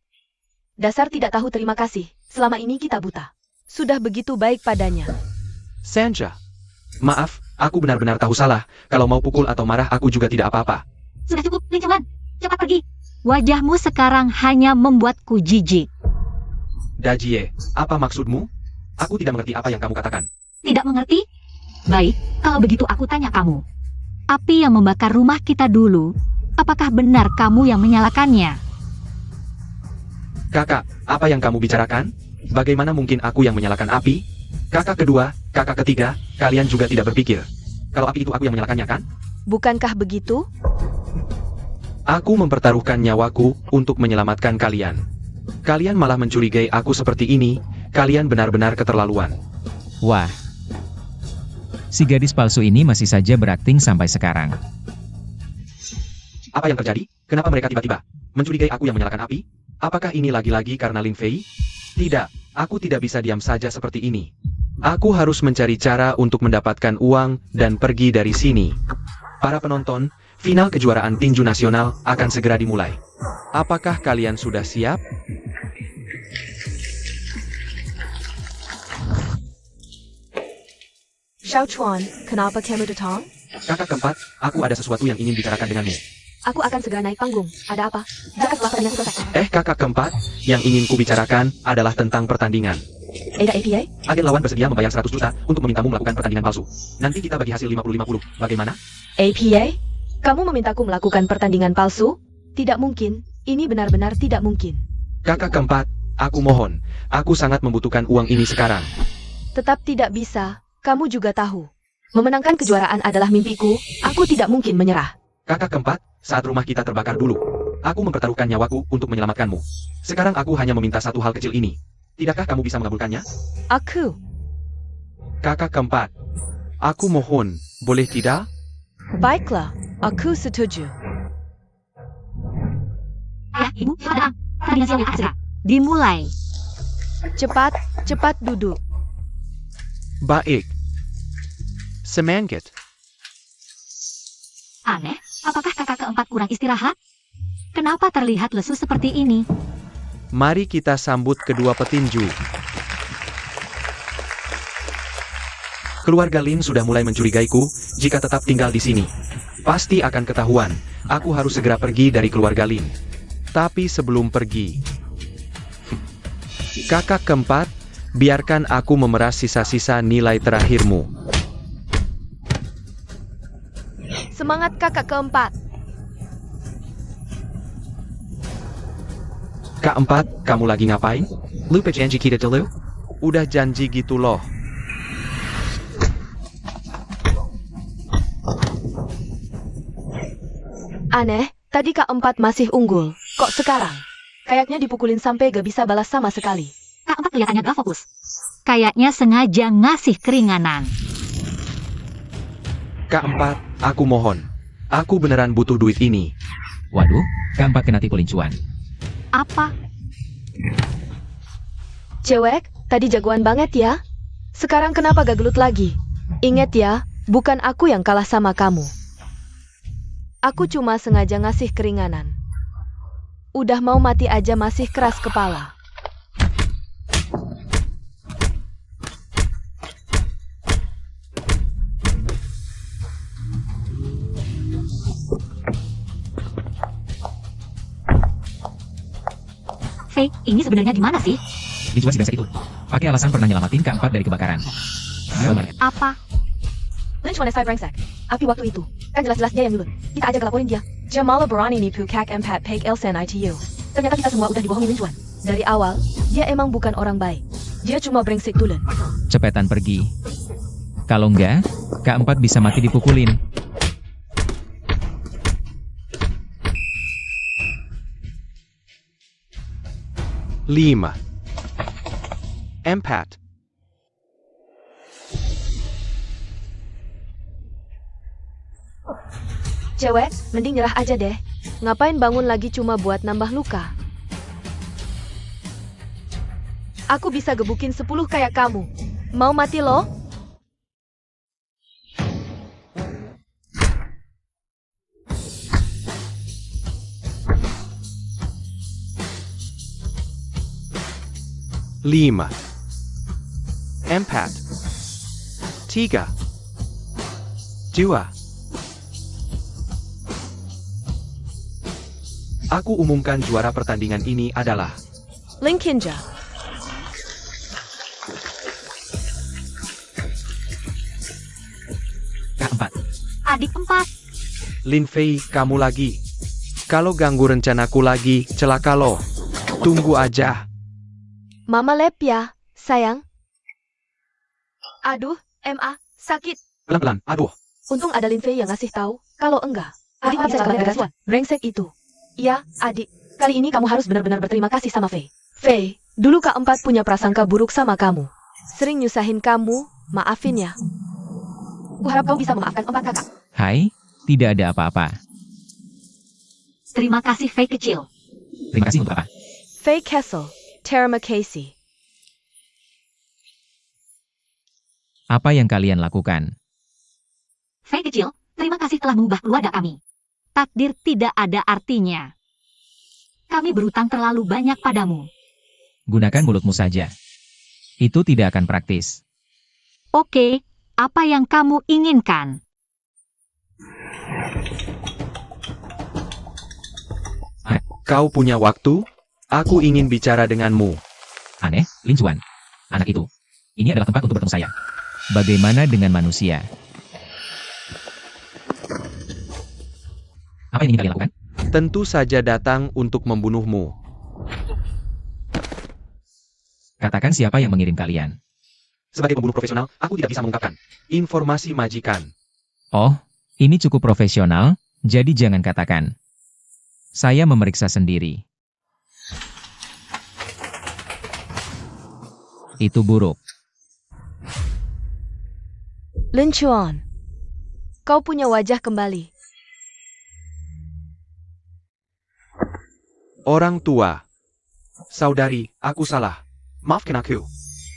Dasar tidak tahu terima kasih. Selama ini kita buta. Sudah begitu baik padanya. Sanja. Maaf, aku benar-benar tahu salah. Kalau mau pukul atau marah aku juga tidak apa-apa. Sudah cukup, Lin Chuan. Cepat pergi. Wajahmu sekarang hanya membuatku jijik. Jie, apa maksudmu? Aku tidak mengerti apa yang kamu katakan. Tidak mengerti? Baik, kalau begitu aku tanya kamu. Api yang membakar rumah kita dulu, apakah benar kamu yang menyalakannya? Kakak, apa yang kamu bicarakan? Bagaimana mungkin aku yang menyalakan api? Kakak kedua, kakak ketiga, kalian juga tidak berpikir. Kalau api itu aku yang menyalakannya kan? Bukankah begitu? Aku mempertaruhkan nyawaku untuk menyelamatkan kalian. Kalian malah mencurigai aku seperti ini, kalian benar-benar keterlaluan. Wah. Si gadis palsu ini masih saja berakting sampai sekarang. Apa yang terjadi? Kenapa mereka tiba-tiba mencurigai aku yang menyalakan api? Apakah ini lagi-lagi karena Lin Fei? Tidak, aku tidak bisa diam saja seperti ini. Aku harus mencari cara untuk mendapatkan uang dan pergi dari sini. Para penonton, final kejuaraan tinju nasional akan segera dimulai. Apakah kalian sudah siap? Xiao Chuan, kenapa kamu datang? Kakak keempat, aku ada sesuatu yang ingin bicarakan denganmu. Aku akan segera naik panggung. Ada apa? Jika setelah pertandingan selesai. Kakak keempat, yang ingin kubicarakan adalah tentang pertandingan. Ada APA? Agen lawan bersedia membayar 100 juta untuk memintamu melakukan pertandingan palsu. Nanti kita bagi hasil 50-50. Bagaimana? APA? Kamu memintaku melakukan pertandingan palsu? Tidak mungkin. Ini benar-benar tidak mungkin. Kakak keempat, aku mohon. Aku sangat membutuhkan uang ini sekarang. Tetap tidak bisa. Kamu juga tahu. Memenangkan kejuaraan adalah mimpiku. Aku tidak mungkin menyerah. Kakak keempat, saat rumah kita terbakar dulu, aku mempertaruhkan nyawaku untuk menyelamatkanmu. Sekarang aku hanya meminta satu hal kecil ini. Tidakkah kamu bisa mengabulkannya? Aku. Kakak keempat, aku mohon, boleh tidak? Baiklah. Aku setuju. Ayah, ibu, selamat datang. Pertandingan siang akan segera dimulai. Cepat, cepat duduk. Baik. Semangat. Aneh, apakah kakak keempat kurang istirahat? Kenapa terlihat lesu seperti ini? Mari kita sambut kedua petinju. Keluarga Lin sudah mulai mencurigaiku jika tetap tinggal di sini. Pasti akan ketahuan, aku harus segera pergi dari keluarga Lin. Tapi sebelum pergi, kakak keempat, biarkan aku memeras sisa-sisa nilai terakhirmu. Semangat kakak keempat. Kak empat, kamu lagi ngapain? Lupa janji kita dulu? Udah janji gitu loh. Aneh, tadi kak empat masih unggul. Kok sekarang? Kayaknya dipukulin sampai gak bisa balas sama sekali. Kak empat kelihatannya gak fokus. Kayaknya sengaja ngasih keringanan. Kak empat, aku mohon. Aku beneran butuh duit ini. Waduh, keempat kena tipu lincuan. Apa? Cewek, tadi jagoan banget ya. Sekarang kenapa gak gelut lagi? Ingat ya, bukan aku yang kalah sama kamu. Aku cuma sengaja ngasih keringanan. Udah mau mati aja masih keras kepala. Fei, ini sebenarnya gimana sih? Dijual si brengsek itu. Pakai alasan pernah nyelamatin keempat dari kebakaran. Apa? Lynch wanita brengsek. Api waktu itu. Kan jelas-jelas dia yang nyulut. Kita aja laporin dia. Jamala berani nipu kak empat peg elsen ITU. Ternyata kita semua udah dibohongi Lynchuan. Dari awal, dia emang bukan orang baik. Dia cuma brengsek tulen. Cepetan pergi. Kalau enggak, keempat bisa mati dipukulin. Lima. Empat. Cewek, mending nyerah aja deh. Ngapain bangun lagi cuma buat nambah luka? Aku bisa gebukin 10 kayak kamu. Mau mati lo? Lima. Empat. Tiga. Dua. Aku umumkan juara pertandingan ini adalah Lin Kinja. Lin Fei, kamu lagi. Kalau ganggu rencanaku lagi, celaka lo. Tunggu aja. Mama lep ya, sayang. Aduh, sakit. Pelan-pelan, aduh. Untung ada Lin Fei yang ngasih tahu. Kalau enggak, adik bisa celaka gara-gara Suan. Brengsek itu. Iya, adik. Kali ini kamu harus benar-benar berterima kasih sama Fei. Fei, dulu Kak Empat punya prasangka buruk sama kamu. Sering nyusahin kamu, maafin ya. Kuharap kamu bisa memaafkan Empat kakak. Hai, tidak ada apa-apa. Terima kasih Fei kecil. Terima kasih untuk apa? Fei Castle, Terima kasih. Apa yang kalian lakukan? Fei kecil, terima kasih telah mengubah keluarga kami. Takdir tidak ada artinya. Kami berutang terlalu banyak padamu. Gunakan mulutmu saja. Itu tidak akan praktis. Oke, apa yang kamu inginkan? Kau punya waktu? Aku ingin bicara denganmu. Aneh, Lin Chuan. Anak itu. Ini adalah tempat untuk bertemu saya. Bagaimana dengan manusia? Apa yang ingin kalian lakukan? Tentu saja datang untuk membunuhmu. Katakan siapa yang mengirim kalian. Sebagai pembunuh profesional, aku tidak bisa mengungkapkan. Informasi majikan. Oh, ini cukup profesional, jadi jangan katakan. Saya memeriksa sendiri. Itu buruk. Lin Chuan, kau punya wajah kembali. Orang tua. Saudari, aku salah. Maafkan aku.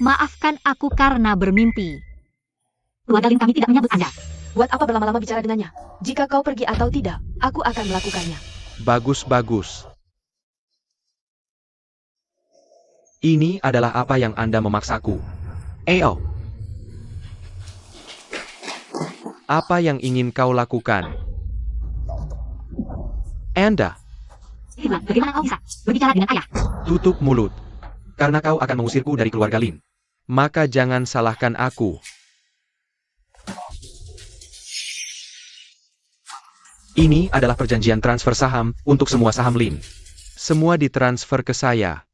Maafkan aku karena bermimpi. Keluarga Lin kami tidak menyambut Anda. Buat apa berlama-lama bicara dengannya? Jika kau pergi atau tidak, aku akan melakukannya. Bagus-bagus. Ini adalah apa yang Anda memaksaku. Ayo. Apa yang ingin kau lakukan? Anda, Lin, bagaimana kau bisa berbicara dengan ayah? tutup mulut. Karena kau akan mengusirku dari keluarga Lin. Maka jangan salahkan aku. Ini adalah perjanjian transfer saham untuk semua saham Lin. Semua ditransfer ke saya.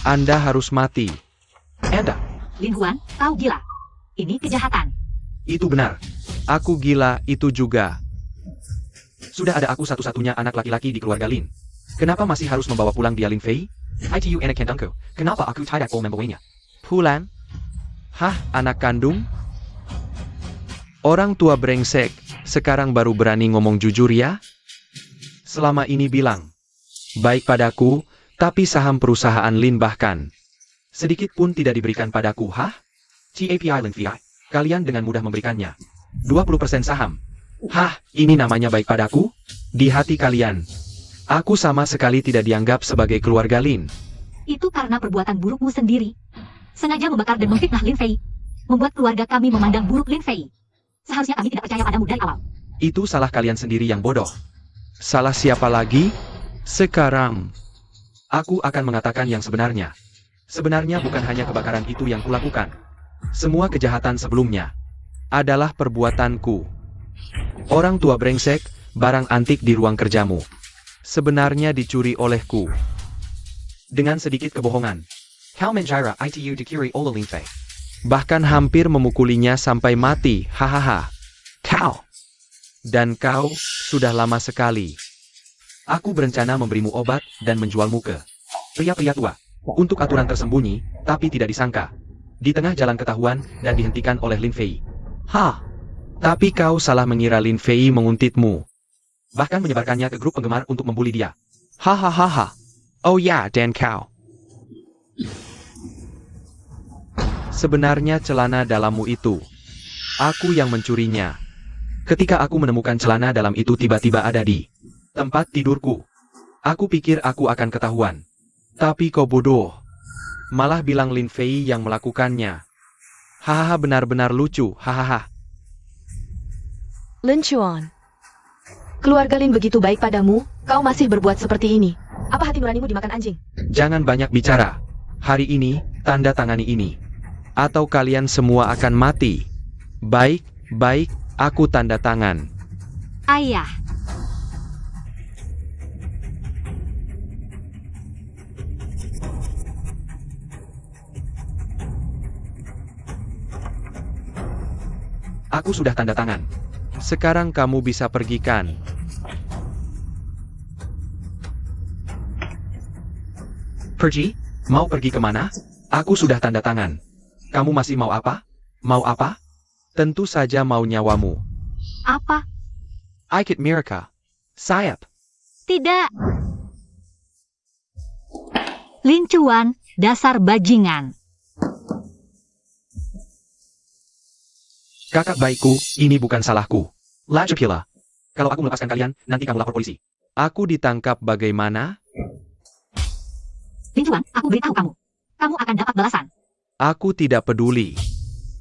Anda harus mati. Anda, Lin Huan, kau gila. Ini kejahatan. itu benar. Aku gila itu juga. Sudah ada aku satu-satunya anak laki-laki di keluarga Lin. Kenapa masih harus membawa pulang dia Lin Fei? ITU anak kandungku. Kenapa aku tidak boleh membawanya? Pulan? Hah, anak kandung? Orang tua brengsek, sekarang baru berani ngomong jujur ya? Selama ini bilang, baik padaku, tapi saham perusahaan Lin bahkan. Sedikit pun tidak diberikan padaku, hah? TAPI Lin Fei. Kalian dengan mudah memberikannya. 20% saham. Hah, ini namanya baik padaku? Di hati kalian, aku sama sekali tidak dianggap sebagai keluarga Lin. Itu karena perbuatan burukmu sendiri. Sengaja membakar dan memfitnah Lin Fei. Membuat keluarga kami memandang buruk Lin Fei. Seharusnya kami tidak percaya padamu dari awal. Itu salah kalian sendiri yang bodoh. Salah siapa lagi? Sekarang, Aku akan mengatakan yang sebenarnya. Sebenarnya bukan hanya kebakaran itu yang kulakukan. Semua kejahatan sebelumnya adalah perbuatanku. Orang tua brengsek, barang antik di ruang kerjamu. Sebenarnya dicuri olehku. dengan sedikit kebohongan. Kau menjara ITU dikiri oleh Lin Fei. Bahkan hampir memukulinya sampai mati, hahaha. Kau. Dan kau, sudah lama sekali. Aku berencana memberimu obat dan menjualmu ke pria-pria tua. Untuk aturan tersembunyi, tapi tidak disangka. Di tengah jalan ketahuan dan dihentikan oleh Lin Fei. Hah? Tapi kau salah mengira Lin Fei menguntitmu. Bahkan menyebarkannya ke grup penggemar untuk membuli dia. Hahaha. Oh ya, dan kau. Sebenarnya celana dalammu itu. Aku yang mencurinya. Ketika aku menemukan celana dalam itu tiba-tiba ada di tempat tidurku. Aku pikir aku akan ketahuan. Tapi kau bodoh. Malah bilang Lin Fei yang melakukannya. Hahaha, benar-benar lucu, hahaha. Lin Chuan, keluarga Lin begitu baik padamu, kau masih berbuat seperti ini. Apa hati nuranimu dimakan anjing? Jangan banyak bicara. Hari ini, tanda tangani ini. Atau kalian semua akan mati. Baik, aku tanda tangan. ayah. Aku sudah tanda tangan. Sekarang kamu bisa pergikan. Pergi? Mau pergi kemana? Aku sudah tanda tangan. Kamu masih mau apa? Mau apa? Tentu saja mau nyawamu. Apa? Aikit Mirka. Sayap. Tidak. Lin Chuan, dasar bajingan. Kakak baikku, ini bukan salahku. Lajapila. Kalau aku melepaskan kalian, nanti kamu lapor polisi. Aku ditangkap bagaimana? Lin Chuan, aku beritahu kamu. Kamu akan dapat balasan. Aku tidak peduli.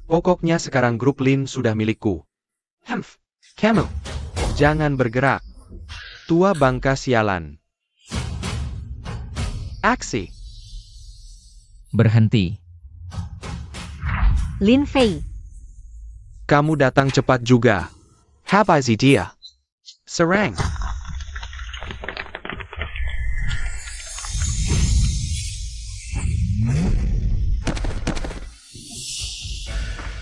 Pokoknya sekarang grup Lin sudah milikku. Humph. Kamu. Jangan bergerak. Tua bangka sialan. Aksi. Berhenti. Lin Fei. Kamu datang cepat juga. Habai dia. Serang.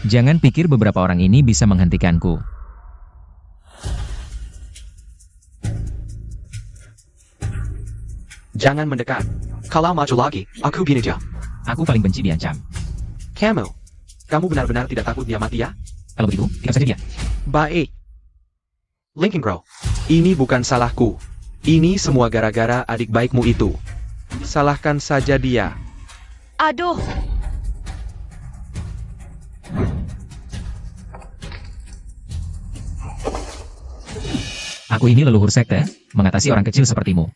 Jangan pikir beberapa orang ini bisa menghentikanku. Jangan mendekat. Kalau maju lagi, aku bunuh dia. Aku paling benci diancam. Kamu. Kamu benar-benar tidak takut dia mati ya? Kalau begitu, tikam saja dia. Baik. Lincoln Grow. Ini bukan salahku. Ini semua gara-gara adik baikmu itu. Salahkan saja dia. Aduh, Aku ini leluhur sekte, mengatasi orang kecil sepertimu.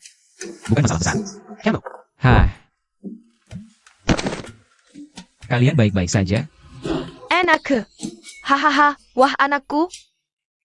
Bukan masalah besar. Kamu. Hah. Kalian baik-baik saja? enak. Hahaha, wah anakku,